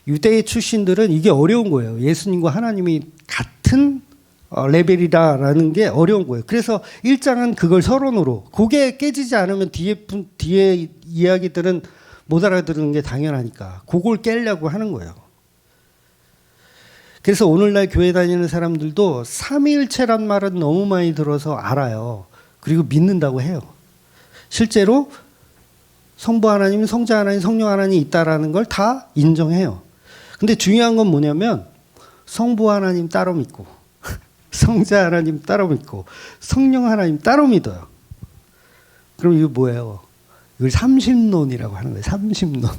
유대 출신들은 이게 어려운 거예요. 예수님과 하나님이 같은 레벨이다라는 게 어려운 거예요. 그래서 1장은 그걸 서론으로, 그게 깨지지 않으면 뒤에 이야기들은 못 알아들은 게 당연하니까 그걸 깨려고 하는 거예요. 그래서 오늘날 교회 다니는 사람들도 삼위일체란 말은 너무 많이 들어서 알아요. 그리고 믿는다고 해요. 실제로 성부 하나님, 성자 하나님, 성령 하나님이 있다라는 걸 다 인정해요. 근데 중요한 건 뭐냐면 성부 하나님 따로 믿고 성자 하나님 따로 믿고 성령 하나님 따로 믿어요. 그럼 이거 뭐예요? 이걸 삼신론이라고 하는 거예요. 삼신론.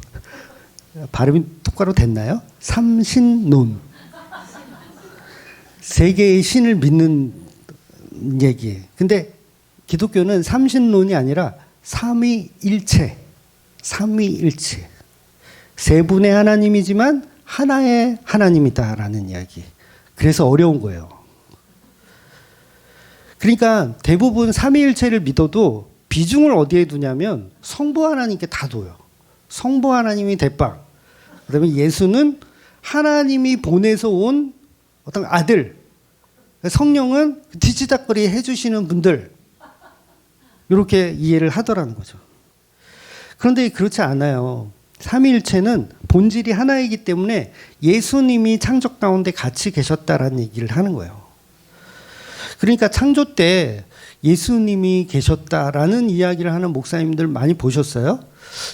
발음이 똑바로 됐나요? 삼신론. 세 개의 신을 믿는 얘기예요. 근데 기독교는 삼신론이 아니라 삼위일체. 삼위일체. 세 분의 하나님이지만 하나의 하나님이다라는 이야기. 그래서 어려운 거예요. 그러니까 대부분 삼위일체를 믿어도 비중을 어디에 두냐면 성부 하나님께 다 둬요. 성부 하나님이 대빵. 그다음에 예수는 하나님이 보내서 온 어떤 아들. 성령은 뒤치다거리 해주시는 분들. 이렇게 이해를 하더라는 거죠. 그런데 그렇지 않아요. 삼위일체는 본질이 하나이기 때문에 예수님이 창조 가운데 같이 계셨다라는 얘기를 하는 거예요. 그러니까 창조 때 예수님이 계셨다라는 이야기를 하는 목사님들 많이 보셨어요?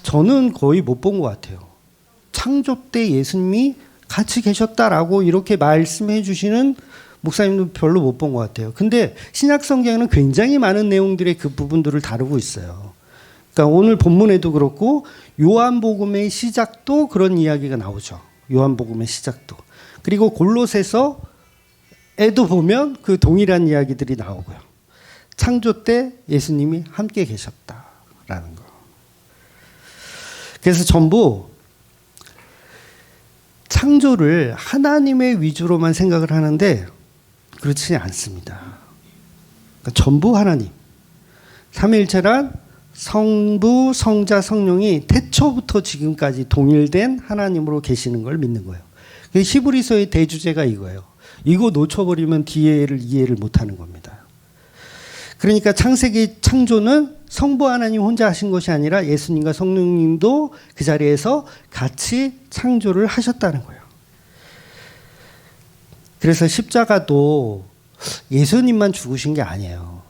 저는 거의 못 본 것 같아요. 창조 때 예수님이 같이 계셨다라고 이렇게 말씀해 주시는 목사님도 별로 못 본 것 같아요. 근데 신약 성경에는 굉장히 많은 내용들의 그 부분들을 다루고 있어요. 그러니까 오늘 본문에도 그렇고 요한복음의 시작도 그런 이야기가 나오죠. 요한복음의 시작도. 그리고 골로새서에도 보면 그 동일한 이야기들이 나오고요. 창조 때 예수님이 함께 계셨다라는 거. 그래서 전부 창조를 하나님의 위주로만 생각을 하는데 그렇지 않습니다. 그러니까 전부 하나님. 삼위일체란 성부, 성자, 성령이 태초부터 지금까지 동일된 하나님으로 계시는 걸 믿는 거예요. 히브리서의 대주제가 이거예요. 이거 놓쳐버리면 뒤에를 이해를 못하는 겁니다. 그러니까 창세기 창조는 성부 하나님 혼자 하신 것이 아니라 예수님과 성령님도 그 자리에서 같이 창조를 하셨다는 거예요. 그래서 십자가도 예수님만 죽으신 게 아니에요.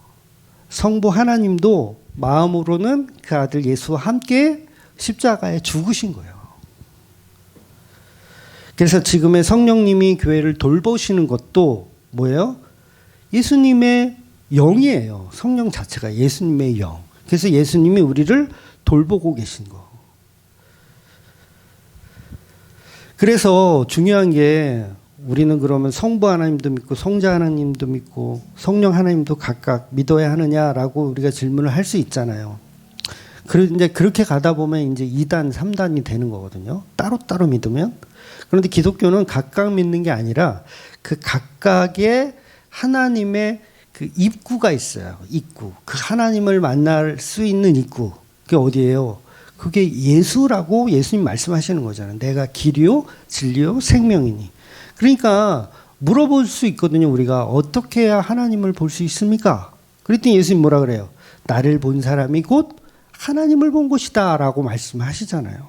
성부 하나님도 마음으로는 그 아들 예수와 함께 십자가에 죽으신 거예요. 그래서 지금의 성령님이 교회를 돌보시는 것도 뭐예요? 예수님의 영이에요. 성령 자체가 예수님의 영. 그래서 예수님이 우리를 돌보고 계신 거. 그래서 중요한 게 우리는 그러면 성부 하나님도 믿고 성자 하나님도 믿고 성령 하나님도 각각 믿어야 하느냐라고 우리가 질문을 할 수 있잖아요. 이제 그렇게 가다 보면 이제 2단, 3단이 되는 거거든요. 따로따로 믿으면. 그런데 기독교는 각각 믿는 게 아니라 그 각각의 하나님의 그 입구가 있어요. 입구. 그 하나님을 만날 수 있는 입구. 그게 어디예요? 그게 예수라고 예수님 말씀하시는 거잖아요. 내가 길이요, 진리요, 생명이니. 그러니까 물어볼 수 있거든요. 우리가 어떻게 해야 하나님을 볼 수 있습니까? 그랬더니 예수님 뭐라 그래요? 나를 본 사람이 곧 하나님을 본 것이다 라고 말씀하시잖아요.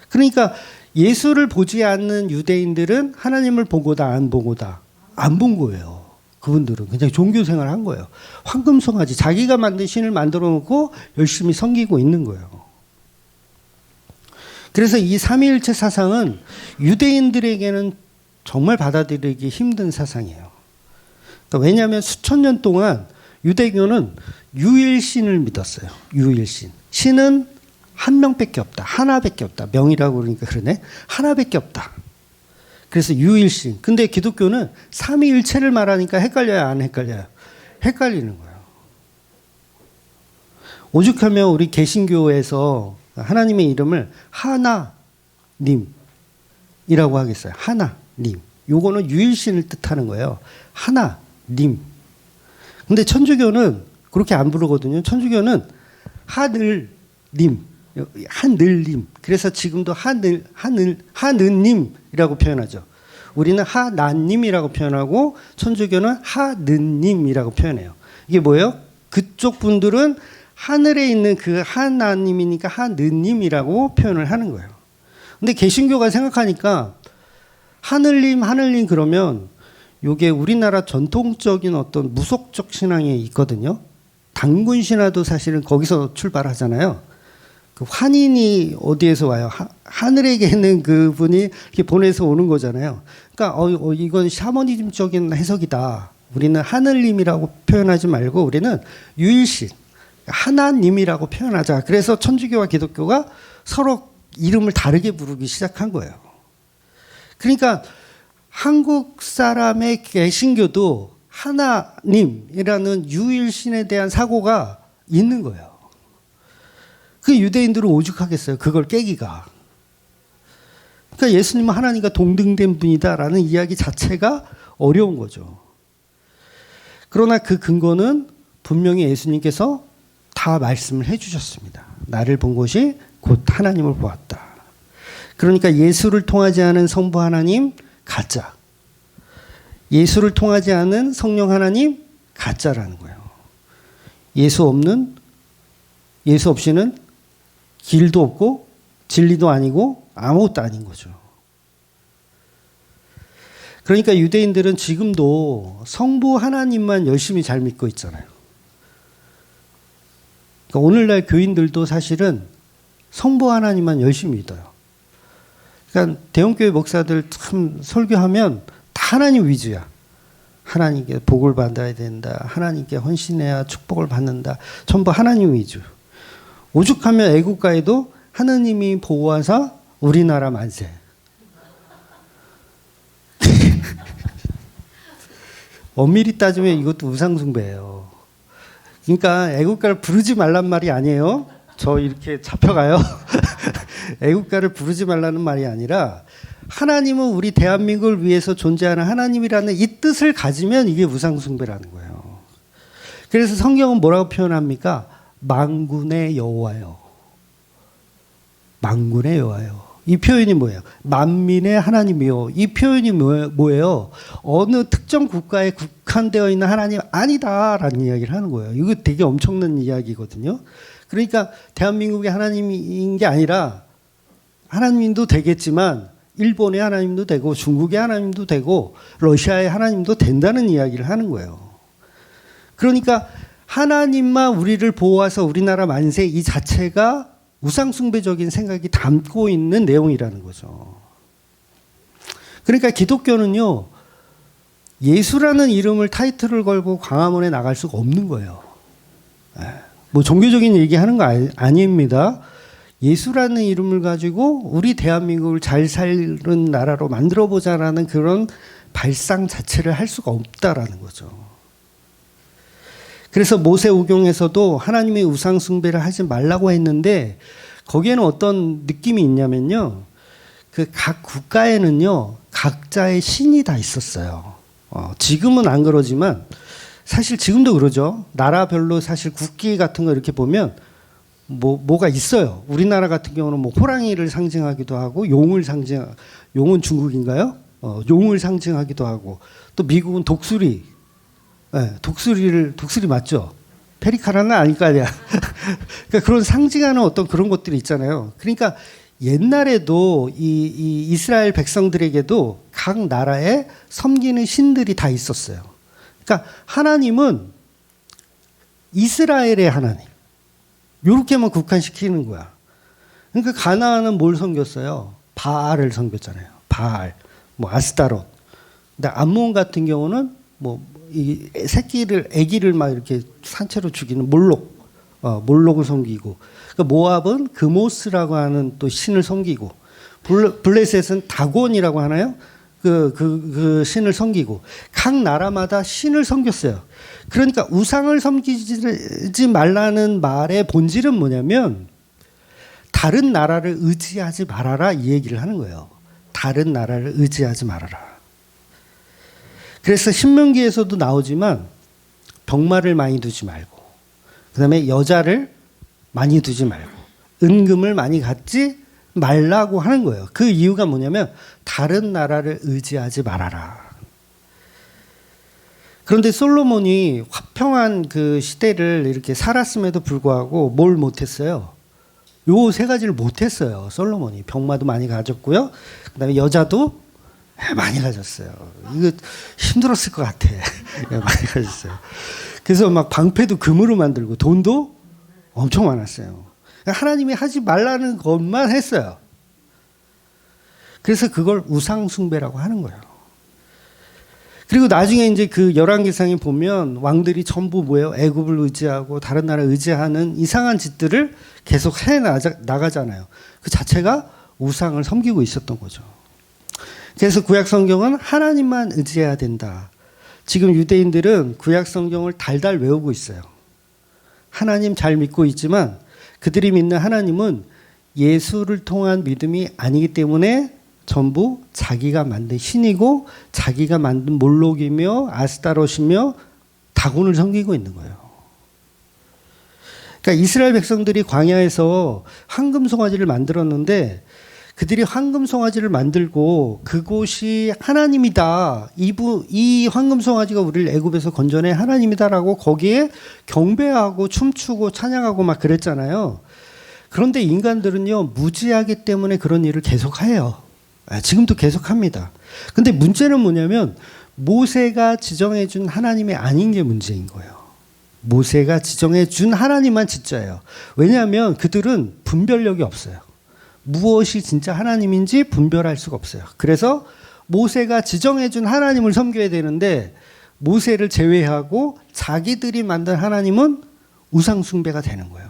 그러니까 예수를 보지 않는 유대인들은 하나님을 보고다 안 보고다 안 본 거예요. 그분들은 그냥 종교생활 한 거예요. 황금송아지 자기가 만든 신을 만들어 놓고 열심히 섬기고 있는 거예요. 그래서 이 삼위일체 사상은 유대인들에게는 정말 받아들이기 힘든 사상이에요. 그러니까 왜냐하면 수천 년 동안 유대교는 유일신을 믿었어요. 유일신. 신은 한 명밖에 없다. 하나밖에 없다. 명이라고 그러니까 그러네. 하나밖에 없다. 그래서 유일신. 근데 기독교는 삼위일체를 말하니까 헷갈려요? 안 헷갈려요? 헷갈리는 거예요. 오죽하면 우리 개신교에서 하나님의 이름을 하나님이라고 하겠어요. 하나님. 요거는 유일신을 뜻하는 거예요. 하나님. 근데 천주교는 그렇게 안 부르거든요. 천주교는 하늘님. 하늘님. 그래서 지금도 하느님이라고 표현하죠. 우리는 하나님이라고 표현하고 천주교는 하느님이라고 표현해요. 이게 뭐예요? 그쪽 분들은 하늘에 있는 그 하나님이니까 하느님이라고 표현을 하는 거예요. 근데 개신교가 생각하니까 하늘님 그러면 요게 우리나라 전통적인 어떤 무속적 신앙이 있거든요. 단군 신화도 사실은 거기서 출발하잖아요. 그 환인이 어디에서 와요? 하늘에 계는 그분이 이렇게 보내서 오는 거잖아요. 그러니까 이건 샤머니즘적인 해석이다. 우리는 하늘님이라고 표현하지 말고 우리는 유일신, 하나님이라고 표현하자. 그래서 천주교와 기독교가 서로 이름을 다르게 부르기 시작한 거예요. 그러니까 한국 사람의 개신교도 하나님이라는 유일신에 대한 사고가 있는 거예요. 그 유대인들은 오죽하겠어요. 그걸 깨기가. 그러니까 예수님은 하나님과 동등된 분이다라는 이야기 자체가 어려운 거죠. 그러나 그 근거는 분명히 예수님께서 다 말씀을 해주셨습니다. 나를 본 것이 곧 하나님을 보았다. 그러니까 예수를 통하지 않은 성부 하나님 가짜. 예수를 통하지 않은 성령 하나님 가짜라는 거예요. 예수 없이는 길도 없고 진리도 아니고 아무것도 아닌 거죠. 그러니까 유대인들은 지금도 성부 하나님만 열심히 잘 믿고 있잖아요. 그러니까 오늘날 교인들도 사실은 성부 하나님만 열심히 믿어요. 그러니까 대형교회 목사들 참 설교하면 다 하나님 위주야. 하나님께 복을 받아야 된다. 하나님께 헌신해야 축복을 받는다. 전부 하나님 위주. 오죽하면 애국가에도 하느님이 보호하사 우리나라 만세. 엄밀히 따지면 이것도 우상숭배예요. 그러니까 애국가를 부르지 말란 말이 아니에요. 저 이렇게 잡혀가요. 애국가를 부르지 말라는 말이 아니라 하나님은 우리 대한민국을 위해서 존재하는 하나님이라는 이 뜻을 가지면 이게 우상숭배라는 거예요. 그래서 성경은 뭐라고 표현합니까? 만군의 여호와요. 만군의 여호와요. 이 표현이 뭐예요? 만민의 하나님이요. 이 표현이 뭐예요? 어느 특정 국가에 국한되어 있는 하나님 아니다라는 이야기를 하는 거예요. 이거 되게 엄청난 이야기거든요. 그러니까 대한민국의 하나님인 게 아니라 하나님도 되겠지만 일본의 하나님도 되고 중국의 하나님도 되고 러시아의 하나님도 된다는 이야기를 하는 거예요. 그러니까 하나님만 우리를 보호해서 우리나라 만세 이 자체가 우상숭배적인 생각이 담고 있는 내용이라는 거죠. 그러니까 기독교는요, 예수라는 이름을 타이틀을 걸고 광화문에 나갈 수가 없는 거예요. 뭐 종교적인 얘기하는 거 아닙니다. 예수라는 이름을 가지고 우리 대한민국을 잘 사는 나라로 만들어보자라는 그런 발상 자체를 할 수가 없다라는 거죠. 그래서 모세오경에서도 하나님의 우상숭배를 하지 말라고 했는데 거기에는 어떤 느낌이 있냐면요. 그 각 국가에는요, 각자의 신이 다 있었어요. 지금은 안 그러지만 사실 지금도 그러죠. 나라별로 사실 국기 같은 거 이렇게 보면 뭐가 있어요. 우리나라 같은 경우는 뭐 호랑이를 상징하기도 하고 용은 중국인가요? 용을 상징하기도 하고 또 미국은 독수리. 네, 독수리 맞죠? 페리카라는 아닐 거 아니야. 그러니까 그런 상징하는 어떤 그런 것들이 있잖아요. 그러니까 옛날에도 이 이스라엘 백성들에게도 각 나라에 섬기는 신들이 다 있었어요. 그러니까 하나님은 이스라엘의 하나님. 요렇게만 국한시키는 거야. 그러니까 가나안은 뭘 섬겼어요? 바알을 섬겼잖아요. 바알, 뭐 아스타롯. 근데 암몬 같은 경우는 뭐 이 아기를 막 이렇게 산채로 죽이는 몰록을 섬기고, 그러니까 모압은 그모스라고 하는 또 신을 섬기고, 블레셋은 다곤이라고 하나요? 그 신을 섬기고, 각 나라마다 신을 섬겼어요. 그러니까 우상을 섬기지 말라는 말의 본질은 뭐냐면 다른 나라를 의지하지 말아라 이 얘기를 하는 거예요. 다른 나라를 의지하지 말아라. 그래서 신명기에서도 나오지만 병마를 많이 두지 말고, 그 다음에 여자를 많이 두지 말고, 은금을 많이 갖지 말라고 하는 거예요. 그 이유가 뭐냐면 다른 나라를 의지하지 말아라. 그런데 솔로몬이 화평한 그 시대를 이렇게 살았음에도 불구하고 뭘 못했어요? 요 세 가지를 못했어요. 솔로몬이 병마도 많이 가졌고요. 그 다음에 여자도 많이 가졌어요. 이거 힘들었을 것 같아. 많이 가졌어요. 그래서 막 방패도 금으로 만들고 돈도 엄청 많았어요. 하나님이 하지 말라는 것만 했어요. 그래서 그걸 우상숭배라고 하는 거예요. 그리고 나중에 이제 그 열왕기상에 보면 왕들이 전부 뭐예요? 애굽을 의지하고 다른 나라 의지하는 이상한 짓들을 계속 해 나가잖아요. 그 자체가 우상을 섬기고 있었던 거죠. 그래서 구약 성경은 하나님만 의지해야 된다. 지금 유대인들은 구약 성경을 달달 외우고 있어요. 하나님 잘 믿고 있지만 그들이 믿는 하나님은 예수를 통한 믿음이 아니기 때문에 전부 자기가 만든 신이고 자기가 만든 몰록이며 아스타롯이며 다곤을 섬기고 있는 거예요. 그러니까 이스라엘 백성들이 광야에서 황금 송아지를 만들었는데 그들이 황금 송아지를 만들고 그곳이 하나님이다. 이 황금 송아지가 우리를 애굽에서 건져낸 하나님이다라고 거기에 경배하고 춤추고 찬양하고 막 그랬잖아요. 그런데 인간들은요, 무지하기 때문에 그런 일을 계속해요. 지금도 계속합니다. 근데 문제는 뭐냐면 모세가 지정해준 하나님이 아닌 게 문제인 거예요. 모세가 지정해준 하나님만 진짜예요. 왜냐하면 그들은 분별력이 없어요. 무엇이 진짜 하나님인지 분별할 수가 없어요. 그래서 모세가 지정해준 하나님을 섬겨야 되는데 모세를 제외하고 자기들이 만든 하나님은 우상숭배가 되는 거예요.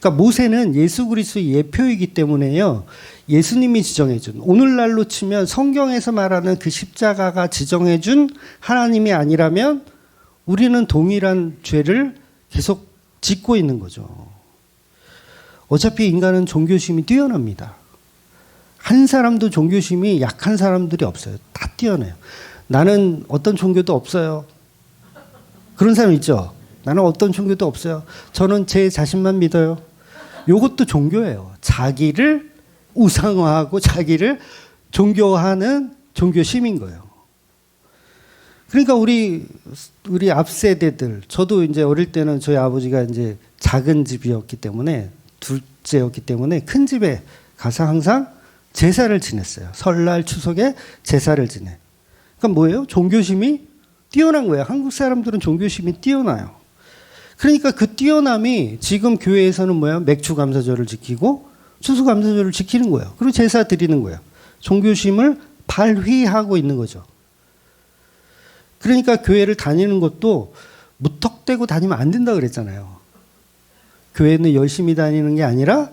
그러니까 모세는 예수 그리스도의 예표이기 때문에요. 예수님이 지정해준, 오늘날로 치면 성경에서 말하는 그 십자가가 지정해준 하나님이 아니라면 우리는 동일한 죄를 계속 짓고 있는 거죠. 어차피 인간은 종교심이 뛰어납니다. 한 사람도 종교심이 약한 사람들이 없어요. 다 뛰어나요. 나는 어떤 종교도 없어요. 그런 사람 있죠? 나는 어떤 종교도 없어요. 저는 제 자신만 믿어요. 이것도 종교예요. 자기를 우상화하고 자기를 종교화하는 종교심인 거예요. 그러니까 우리 앞 세대들, 저도 이제 어릴 때는 저희 아버지가 이제 작은 집이었기 때문에, 둘째였기 때문에 큰 집에 가서 항상 제사를 지냈어요. 설날, 추석에 제사를 지내. 그러니까 뭐예요? 종교심이 뛰어난 거예요. 한국 사람들은 종교심이 뛰어나요. 그러니까 그 뛰어남이 지금 교회에서는 뭐예요? 맥주감사절을 지키고 추수감사절을 지키는 거예요. 그리고 제사 드리는 거예요. 종교심을 발휘하고 있는 거죠. 그러니까 교회를 다니는 것도 무턱대고 다니면 안 된다 그랬잖아요. 교회는 열심히 다니는 게 아니라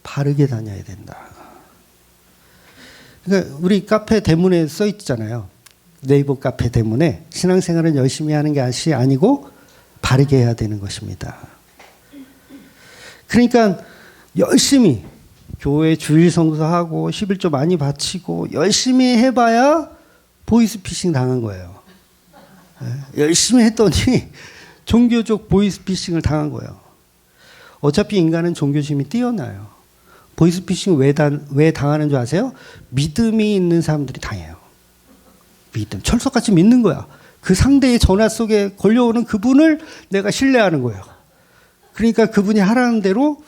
바르게 다녀야 된다. 그러니까 우리 카페 대문에 써 있잖아요. 네이버 카페 대문에 신앙생활은 열심히 하는 게 아니고 바르게 해야 되는 것입니다. 그러니까 열심히 교회 주일 성수하고 11조 많이 바치고 열심히 해봐야 보이스피싱 당한 거예요. 열심히 했더니 종교적 보이스피싱을 당한 거예요. 어차피 인간은 종교심이 뛰어나요. 보이스피싱 왜 당하는 줄 아세요? 믿음이 있는 사람들이 당해요. 믿음. 철석같이 믿는 거야. 그 상대의 전화 속에 걸려오는 그분을 내가 신뢰하는 거예요. 그러니까 그분이 하라는 대로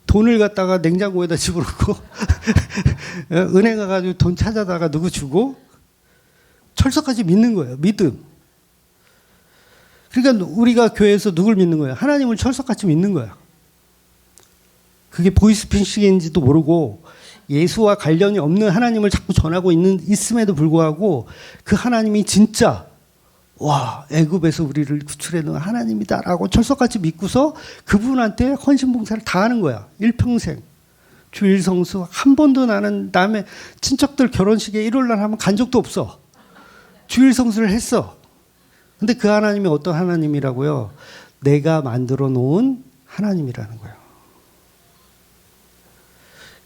돈을 갖다가 냉장고에다 집어넣고 은행 가가지고 돈 찾아다가 누구 주고 철석같이 믿는 거예요. 믿음. 그러니까 우리가 교회에서 누굴 믿는 거예요? 하나님을 철석같이 믿는 거야. 그게 보이스피싱인지도 모르고 예수와 관련이 없는 하나님을 자꾸 전하고 있음에도 불구하고 그 하나님이 진짜 와 애굽에서 우리를 구출해낸 하나님이다라고 철석같이 믿고서 그분한테 헌신봉사를 다 하는 거야. 일평생. 주일 성수 한 번도 나는 남의 친척들 결혼식에 일요일날 하면 간 적도 없어. 주일 성수를 했어. 근데 그 하나님이 어떤 하나님이라고요? 내가 만들어 놓은 하나님이라는 거예요.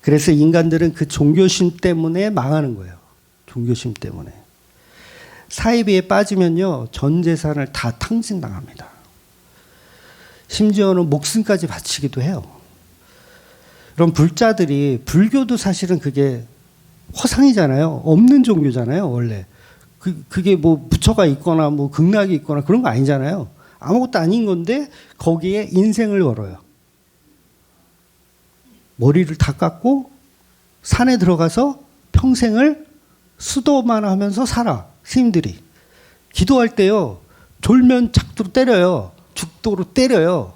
그래서 인간들은 그 종교심 때문에 망하는 거예요. 종교심 때문에. 사이비에 빠지면요, 전 재산을 다 탕진당합니다. 심지어는 목숨까지 바치기도 해요. 그럼 불자들이, 불교도 사실은 그게 허상이잖아요. 없는 종교잖아요, 원래. 그게 뭐 부처가 있거나 뭐 극락이 있거나 그런 거 아니잖아요. 아무것도 아닌 건데 거기에 인생을 걸어요. 머리를 다 깎고 산에 들어가서 평생을 수도만 하면서 살아. 스님들이. 기도할 때요. 졸면 작두로 때려요. 죽도로 때려요.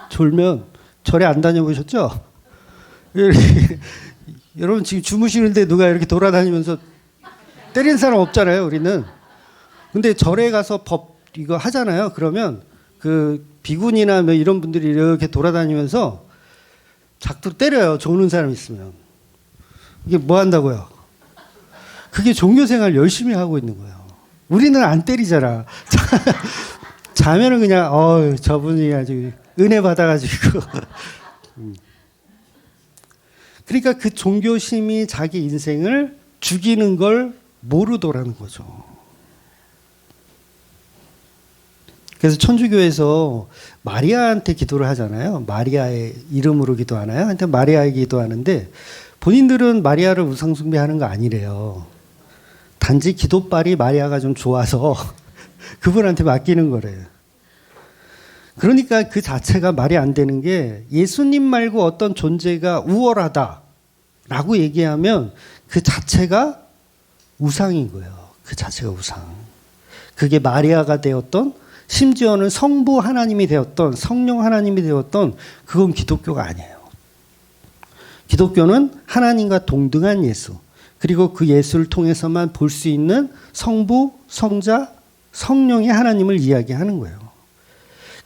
졸면. 절에 안 다녀보셨죠? 여러분 지금 주무시는데 누가 이렇게 돌아다니면서 때리는 사람 없잖아요. 우리는. 근데 절에 가서 법 이거 하잖아요. 그러면 그 비군이나 뭐 이런 분들이 이렇게 돌아다니면서 작두로 때려요. 조는 사람 있으면. 이게 뭐 한다고요? 그게 종교생활 열심히 하고 있는 거예요. 우리는 안 때리잖아. 자면은 그냥 저분이 아주 은혜 받아가지고. 그러니까 그 종교심이 자기 인생을 죽이는 걸 모르더라는 거죠. 그래서 천주교에서 마리아한테 기도를 하잖아요. 마리아의 이름으로 기도하나요? 하여튼 마리아에 기도하는데 본인들은 마리아를 우상숭배하는 거 아니래요. 단지 기도빨이 마리아가 좀 좋아서 그분한테 맡기는 거래요. 그러니까 그 자체가 말이 안 되는 게 예수님 말고 어떤 존재가 우월하다라고 얘기하면 그 자체가 우상인 거예요. 그 자체가 우상. 그게 마리아가 되었던 심지어는 성부 하나님이 되었던 성령 하나님이 되었던 그건 기독교가 아니에요. 기독교는 하나님과 동등한 예수 그리고 그 예수를 통해서만 볼 수 있는 성부, 성자, 성령의 하나님을 이야기하는 거예요.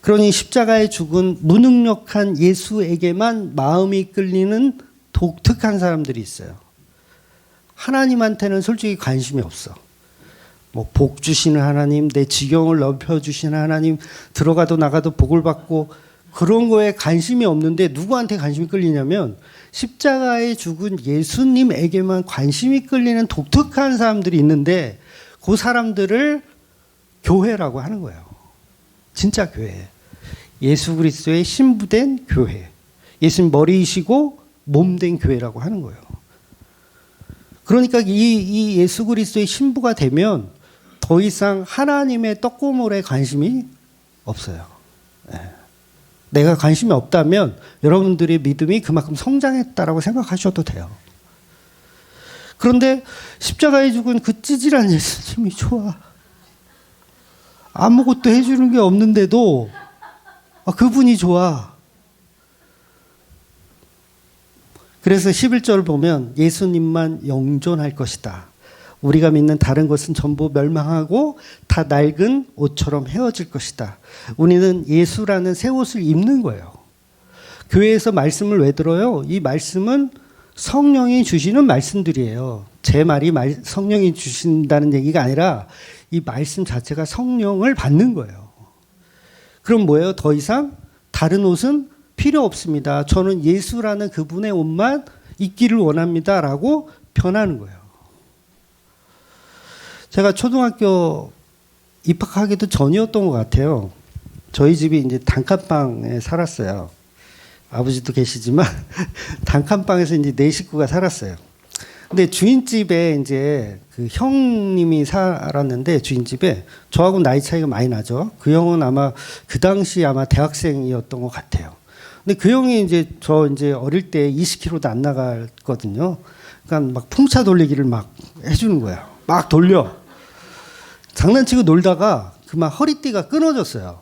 그러니 십자가에 죽은 무능력한 예수에게만 마음이 끌리는 독특한 사람들이 있어요. 하나님한테는 솔직히 관심이 없어. 뭐 복 주시는 하나님, 내 지경을 넓혀주시는 하나님, 들어가도 나가도 복을 받고 그런 거에 관심이 없는데 누구한테 관심이 끌리냐면 십자가에 죽은 예수님에게만 관심이 끌리는 독특한 사람들이 있는데 그 사람들을 교회라고 하는 거예요. 진짜 교회. 예수 그리스도의 신부된 교회. 예수님 머리이시고 몸된 교회라고 하는 거예요. 그러니까 이 예수 그리스도의 신부가 되면 더 이상 하나님의 떡고물에 관심이 없어요. 내가 관심이 없다면 여러분들의 믿음이 그만큼 성장했다라고 생각하셔도 돼요. 그런데 십자가에 죽은 그 찌질한 예수님이 좋아. 아무것도 해주는 게 없는데도 그분이 좋아. 그래서 11절 보면 예수님만 영존할 것이다. 우리가 믿는 다른 것은 전부 멸망하고 다 낡은 옷처럼 헤어질 것이다. 우리는 예수라는 새 옷을 입는 거예요. 교회에서 말씀을 왜 들어요? 이 말씀은 성령이 주시는 말씀들이에요. 제 말이 성령이 주신다는 얘기가 아니라 이 말씀 자체가 성령을 받는 거예요. 그럼 뭐예요? 더 이상 다른 옷은 필요 없습니다. 저는 예수라는 그분의 옷만 입기를 원합니다. 라고 변하는 거예요. 제가 초등학교 입학하기도 전이었던 것 같아요. 저희 집이 이제 단칸방에 살았어요. 아버지도 계시지만 단칸방에서 이제 네 식구가 살았어요. 근데 주인집에 이제 그 형님이 살았는데 주인집에 저하고 나이 차이가 많이 나죠. 그 형은 아마 그 당시 아마 대학생이었던 것 같아요. 근데 그 형이 이제 저 이제 어릴 때 20kg도 안 나갔거든요. 그러니까 막 풍차 돌리기를 막 해주는 거야. 막 돌려. 장난치고 놀다가 그만 허리띠가 끊어졌어요.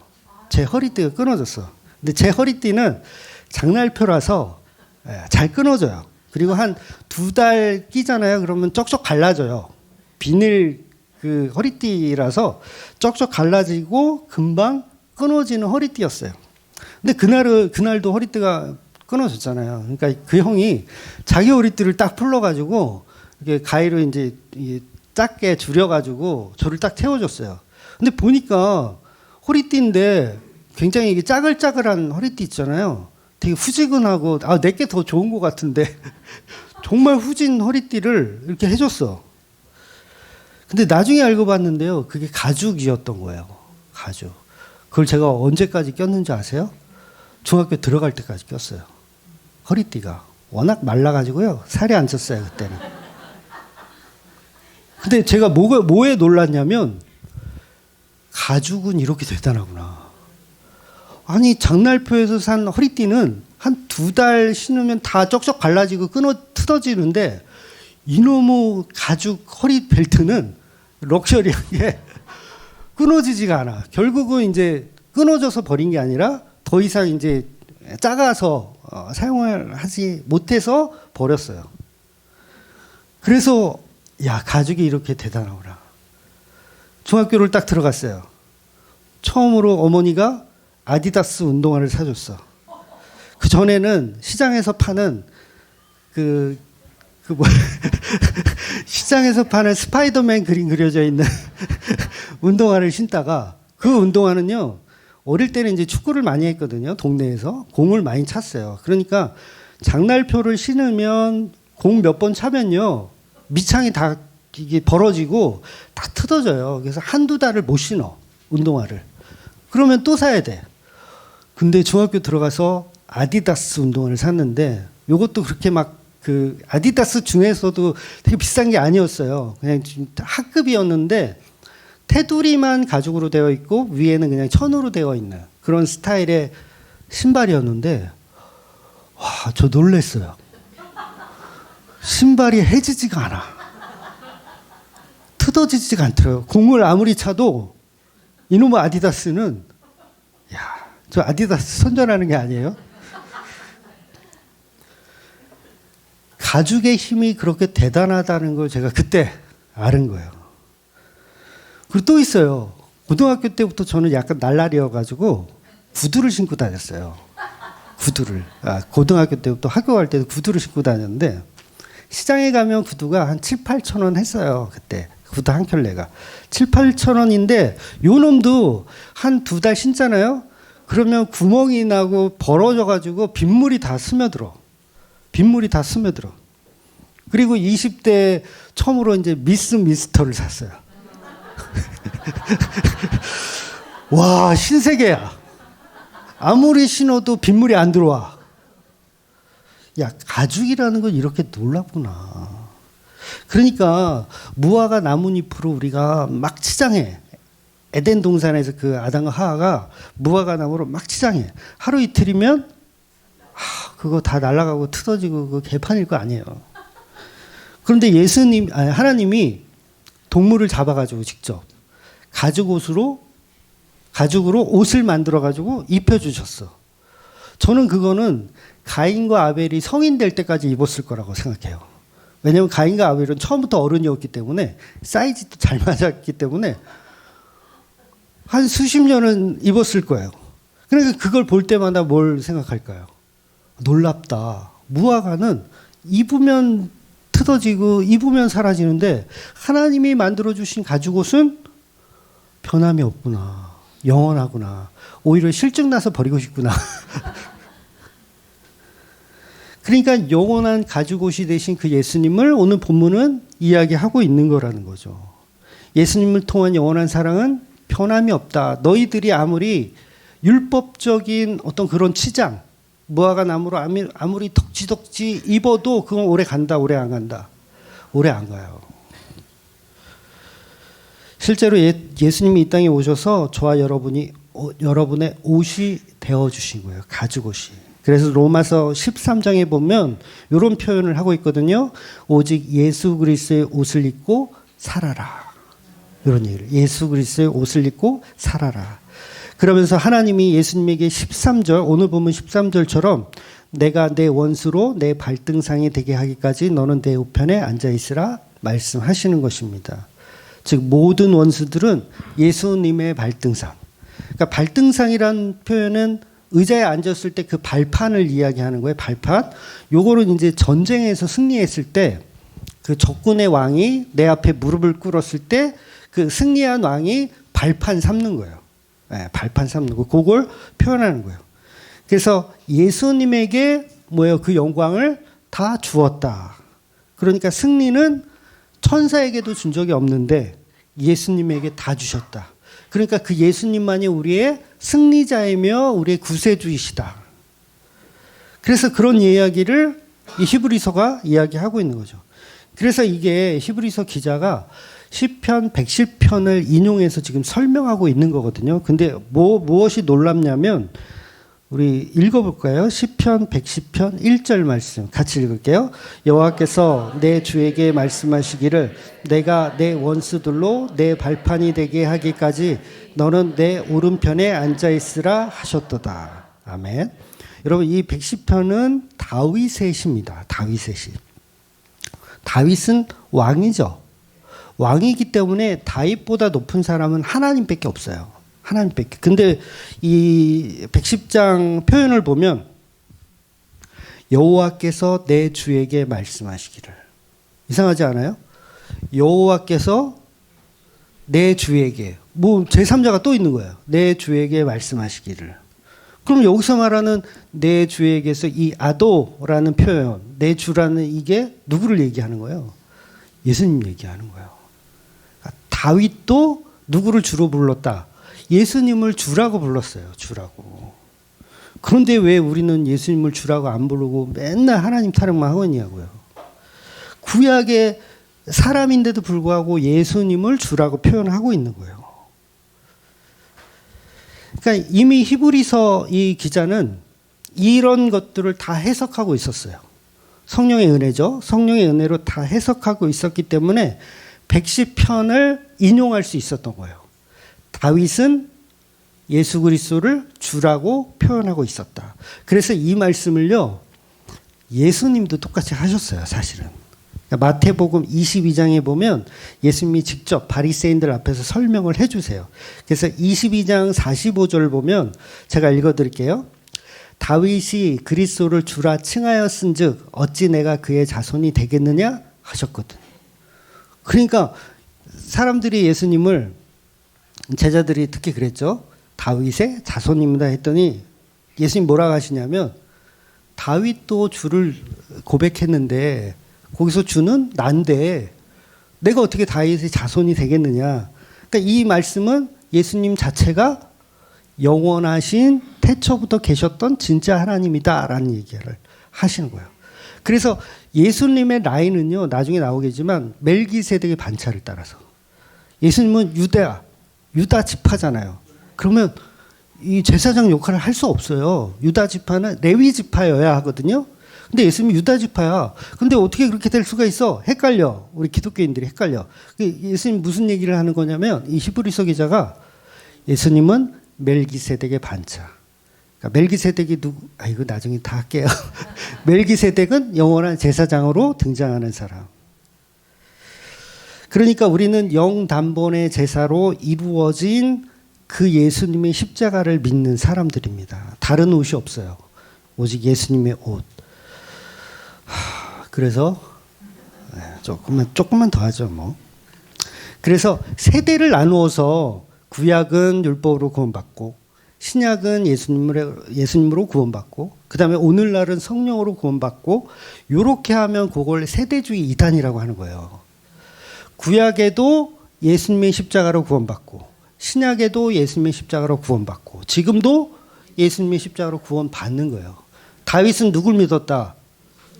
제 허리띠가 끊어졌어. 근데 제 허리띠는 장날표라서 잘 끊어져요. 그리고 한 2달 끼잖아요. 그러면 쩍쩍 갈라져요. 비닐 그 허리띠라서 쩍쩍 갈라지고 금방 끊어지는 허리띠였어요. 근데 그날도 허리띠가 끊어졌잖아요. 그러니까 그 형이 자기 허리띠를 딱 풀러가지고 이게 가위로 이제 작게 줄여가지고 저를 딱 태워줬어요. 근데 보니까 허리띠인데 굉장히 이게 짜글짜글한 허리띠 있잖아요. 되게 후지근하고 내게 더 좋은 것 같은데 정말 후진 허리띠를 이렇게 해줬어. 근데 나중에 알고 봤는데요. 그게 가죽이었던 거예요. 가죽. 그걸 제가 언제까지 꼈는지 아세요? 중학교 들어갈 때까지 꼈어요. 허리띠가. 워낙 말라가지고요. 살이 안 쪘어요, 그때는. 근데 제가 뭐에 놀랐냐면 가죽은 이렇게 대단하구나. 아니 장날표에서 산 허리띠는 한 2달 신으면 다 쩍쩍 갈라지고 뜯어지는데 이놈의 가죽 허리 벨트는 럭셔리하게 끊어지지가 않아. 결국은 이제 끊어져서 버린 게 아니라 더 이상 이제 작아서 사용을 하지 못해서 버렸어요. 그래서 가죽이 이렇게 대단하구나. 중학교를 딱 들어갔어요. 처음으로 어머니가 아디다스 운동화를 사줬어. 그 전에는 시장에서 파는 시장에서 파는 스파이더맨 그림 그려져 있는 운동화를 신다가 그 운동화는요, 어릴 때는 이제 축구를 많이 했거든요. 동네에서. 공을 많이 찼어요. 그러니까 장날표를 신으면 공 몇 번 차면요, 밑창이 다 이게 벌어지고 다 뜯어져요. 그래서 한두 달을 못 신어, 운동화를. 그러면 또 사야 돼. 근데 중학교 들어가서 아디다스 운동화를 샀는데 요것도 그렇게 막 아디다스 중에서도 되게 비싼 게 아니었어요. 그냥 하급이었는데 테두리만 가죽으로 되어 있고 위에는 그냥 천으로 되어 있는 그런 스타일의 신발이었는데 저 놀랬어요. 신발이 해지지가 않아. 뜯어지지가 않더라고요. 공을 아무리 차도 이놈의 아디다스는 저 아디다스 선전하는 게 아니에요. 가죽의 힘이 그렇게 대단하다는 걸 제가 그때 알은 거예요. 그리고 또 있어요. 고등학교 때부터 저는 약간 날라리여가지고 구두를 신고 다녔어요. 구두를. 고등학교 때부터 학교 갈 때도 구두를 신고 다녔는데 시장에 가면 구두가 한 7, 8천 원 했어요. 그때 구두 한 켤레가 7, 8천 원인데 요 놈도 한 2달 신잖아요. 그러면 구멍이 나고 벌어져가지고 빗물이 다 스며들어. 그리고 20대 처음으로 이제 미스터를 샀어요. 와, 신세계야. 아무리 신어도 빗물이 안 들어와. 야, 가죽이라는 건 이렇게 놀랍구나. 그러니까 무화과 나뭇잎으로 우리가 막 치장해. 에덴 동산에서 그 아담과 하와가 무화과 나무로 막 치장해. 하루 이틀이면 그거 다 날아가고 틀어지고 그 개판일 거 아니에요. 그런데 하나님이 동물을 잡아가지고 직접 가죽으로 옷을 만들어가지고 입혀주셨어. 저는 그거는 가인과 아벨이 성인 될 때까지 입었을 거라고 생각해요. 왜냐하면 가인과 아벨은 처음부터 어른이었기 때문에 사이즈도 잘 맞았기 때문에 한 수십 년은 입었을 거예요. 그러니까 그걸 볼 때마다 뭘 생각할까요? 놀랍다. 무화과는 입으면 틀어지고 입으면 사라지는데 하나님이 만들어주신 가죽옷은 변함이 없구나. 영원하구나. 오히려 실증나서 버리고 싶구나. 그러니까 영원한 가죽옷이 되신 그 예수님을 오늘 본문은 이야기하고 있는 거라는 거죠. 예수님을 통한 영원한 사랑은 변함이 없다. 너희들이 아무리 율법적인 어떤 그런 치장, 무화과 나무로 아무리 덕지덕지 입어도 그건 오래 간다, 오래 안 간다. 오래 안 가요. 실제로 예수님이 이 땅에 오셔서 저와 여러분의 옷이 되어주신 거예요. 가죽옷이. 그래서 로마서 13장에 보면 이런 표현을 하고 있거든요. 오직 예수 그리스도의 옷을 입고 살아라. 이런 얘기를. 예수 그리스도의 옷을 입고 살아라. 그러면서 하나님이 예수님에게 13절, 오늘 보면 13절처럼 내가 내 원수로 내 발등상이 되게 하기까지 너는 내 우편에 앉아있으라 말씀하시는 것입니다. 즉 모든 원수들은 예수님의 발등상. 그러니까 발등상이라는 표현은 의자에 앉았을 때 그 발판을 이야기하는 거예요. 발판. 요거는 이제 전쟁에서 승리했을 때 그 적군의 왕이 내 앞에 무릎을 꿇었을 때 그 승리한 왕이 발판 삼는 거예요. 네, 발판 삼는 거. 그걸 표현하는 거예요. 그래서 예수님에게 그 영광을 다 주었다. 그러니까 승리는 천사에게도 준 적이 없는데 예수님에게 다 주셨다. 그러니까 그 예수님만이 우리의 승리자이며 우리의 구세주이시다. 그래서 그런 이야기를 이 히브리서가 이야기하고 있는 거죠. 그래서 이게 히브리서 기자가 시편 110편을 인용해서 지금 설명하고 있는 거거든요. 근데 무엇이 놀랍냐면 우리 읽어볼까요? 시편 110편 1절 말씀 같이 읽을게요. 여호와께서 내 주에게 말씀하시기를 내가 내 원수들로 내 발판이 되게 하기까지 너는 내 오른편에 앉아있으라 하셨도다. 아멘. 여러분 이 110편은 다윗의 시입니다. 다윗의 시. 다윗은 왕이죠. 왕이기 때문에 다윗보다 높은 사람은 하나님밖에 없어요. 하나님밖에. 근데 이 110장 표현을 보면 여호와께서 내 주에게 말씀하시기를. 이상하지 않아요? 여호와께서 내 주에게 제3자가 또 있는 거예요. 내 주에게 말씀하시기를. 그럼 여기서 말하는 내 주에게서 이 아도라는 표현, 내 주라는 이게 누구를 얘기하는 거예요? 예수님 얘기하는 거예요. 다윗도 누구를 주로 불렀다? 예수님을 주라고 불렀어요. 주라고. 그런데 왜 우리는 예수님을 주라고 안 부르고 맨날 하나님 타령만 하고 있냐고요. 구약의 사람인데도 불구하고 예수님을 주라고 표현하고 있는 거예요. 그러니까 이미 히브리서 이 기자는 이런 것들을 다 해석하고 있었어요. 성령의 은혜죠. 성령의 은혜로 다 해석하고 있었기 때문에 110편을 인용할 수 있었던 거예요. 다윗은 예수 그리스도를 주라고 표현하고 있었다. 그래서 이 말씀을요, 예수님도 똑같이 하셨어요, 사실은. 마태복음 22장에 보면 예수님이 직접 바리새인들 앞에서 설명을 해주세요. 그래서 22장 45절 보면 제가 읽어드릴게요. 다윗이 그리스도를 주라 칭하였은즉 어찌 내가 그의 자손이 되겠느냐 하셨거든. 그러니까 사람들이 예수님을, 제자들이 특히 그랬죠. 다윗의 자손입니다 했더니 예수님 뭐라고 하시냐면, 다윗도 주를 고백했는데 거기서 주는 난데 내가 어떻게 다윗의 자손이 되겠느냐. 그러니까 이 말씀은 예수님 자체가 영원하신 태초부터 계셨던 진짜 하나님이다라는 얘기를 하시는 거예요. 그래서 예수님의 라인은요, 나중에 나오겠지만 멜기세덱의 반차를 따라서, 예수님은 유다 지파잖아요. 그러면 이 제사장 역할을 할 수 없어요. 유다 지파는 레위 지파여야 하거든요. 근데 예수님이 유다 지파야. 근데 어떻게 그렇게 될 수가 있어? 헷갈려. 우리 기독교인들이 헷갈려. 예수님 무슨 얘기를 하는 거냐면, 이 히브리서 기자가 예수님은 멜기세덱의 반차. 그러니까 멜기세덱이 누구? 이거 나중에 다 할게요. 멜기세덱은 영원한 제사장으로 등장하는 사람. 그러니까 우리는 영단번의 제사로 이루어진 그 예수님의 십자가를 믿는 사람들입니다. 다른 옷이 없어요. 오직 예수님의 옷. 그래서 조금만 더 하죠, 뭐. 그래서 세대를 나누어서 구약은 율법으로 구원받고, 신약은 예수님으로 구원받고, 그 다음에 오늘날은 성령으로 구원받고, 요렇게 하면 그걸 세대주의 이단이라고 하는 거예요. 구약에도 예수님의 십자가로 구원받고, 신약에도 예수님의 십자가로 구원받고, 지금도 예수님의 십자가로 구원받는 거예요. 다윗은 누굴 믿었다?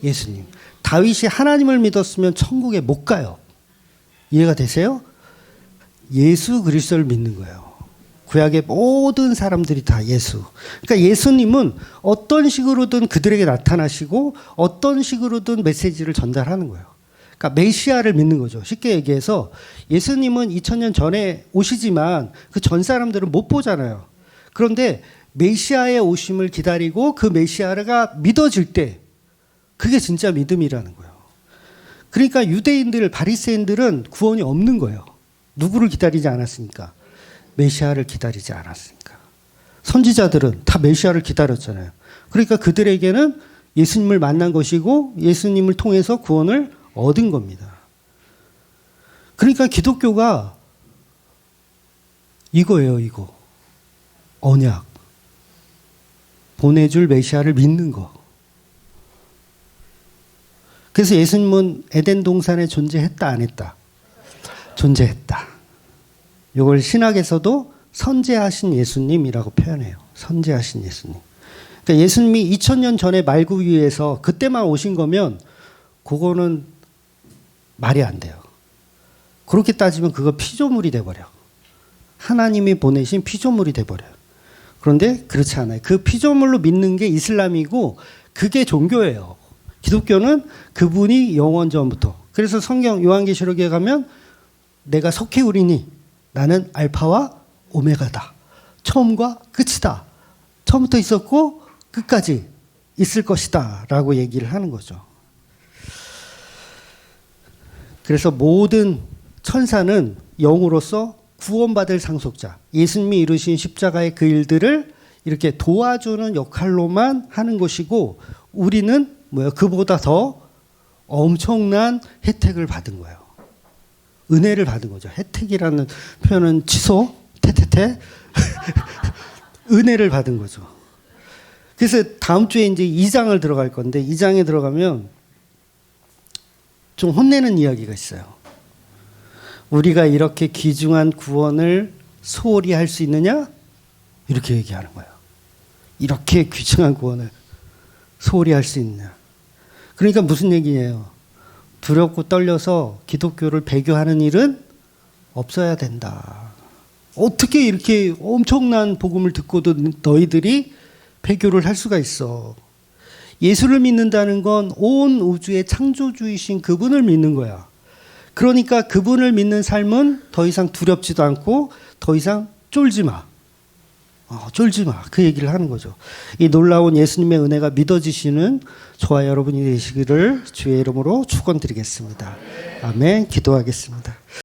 예수님. 다윗이 하나님을 믿었으면 천국에 못 가요. 이해가 되세요? 예수 그리스도를 믿는 거예요. 구약의 모든 사람들이 다 예수. 그러니까 예수님은 어떤 식으로든 그들에게 나타나시고 어떤 식으로든 메시지를 전달하는 거예요. 그러니까 메시아를 믿는 거죠. 쉽게 얘기해서 예수님은 2000년 전에 오시지만 그 전 사람들은 못 보잖아요. 그런데 메시아의 오심을 기다리고 그 메시아가 믿어질 때 그게 진짜 믿음이라는 거예요. 그러니까 유대인들, 바리새인들은 구원이 없는 거예요. 누구를 기다리지 않았으니까? 메시아를 기다리지 않았으니까. 선지자들은 다 메시아를 기다렸잖아요. 그러니까 그들에게는 예수님을 만난 것이고 예수님을 통해서 구원을 얻은 겁니다. 그러니까 기독교가 이거예요, 이거. 언약. 보내줄 메시아를 믿는 거. 그래서 예수님은 에덴 동산에 존재했다, 안 했다? 존재했다. 이걸 신학에서도 선재하신 예수님이라고 표현해요. 선재하신 예수님. 그러니까 예수님이 2000년 전에 말구 위에서 그때만 오신 거면 그거는 말이 안 돼요. 그렇게 따지면 그거 피조물이 돼버려. 하나님이 보내신 피조물이 돼버려요. 그런데 그렇지 않아요. 그 피조물로 믿는 게 이슬람이고 그게 종교예요. 기독교는 그분이 영원 전부터. 그래서 성경 요한계시록에 가면 내가 석회우리니 나는 알파와 오메가다. 처음과 끝이다. 처음부터 있었고 끝까지 있을 것이다 라고 얘기를 하는 거죠. 그래서 모든 천사는 영으로서 구원받을 상속자, 예수님이 이루신 십자가의 그 일들을 이렇게 도와주는 역할로만 하는 것이고, 우리는 그보다 더 엄청난 혜택을 받은 거예요. 은혜를 받은 거죠. 혜택이라는 표현은 취소, 태태태. 은혜를 받은 거죠. 그래서 다음 주에 이제 2장을 들어갈 건데, 2장에 들어가면 좀 혼내는 이야기가 있어요. 우리가 이렇게 귀중한 구원을 소홀히 할 수 있느냐? 이렇게 얘기하는 거예요. 이렇게 귀중한 구원을 소홀히 할 수 있느냐? 그러니까 무슨 얘기예요? 두렵고 떨려서 기독교를 배교하는 일은 없어야 된다. 어떻게 이렇게 엄청난 복음을 듣고도 너희들이 배교를 할 수가 있어? 예수를 믿는다는 건 온 우주의 창조주이신 그분을 믿는 거야. 그러니까 그분을 믿는 삶은 더 이상 두렵지도 않고 더 이상 쫄지 마. 쫄지 마. 그 얘기를 하는 거죠. 이 놀라운 예수님의 은혜가 믿어지시는 저와 여러분이 되시기를 주의 이름으로 축원드리겠습니다. 아멘. 기도하겠습니다.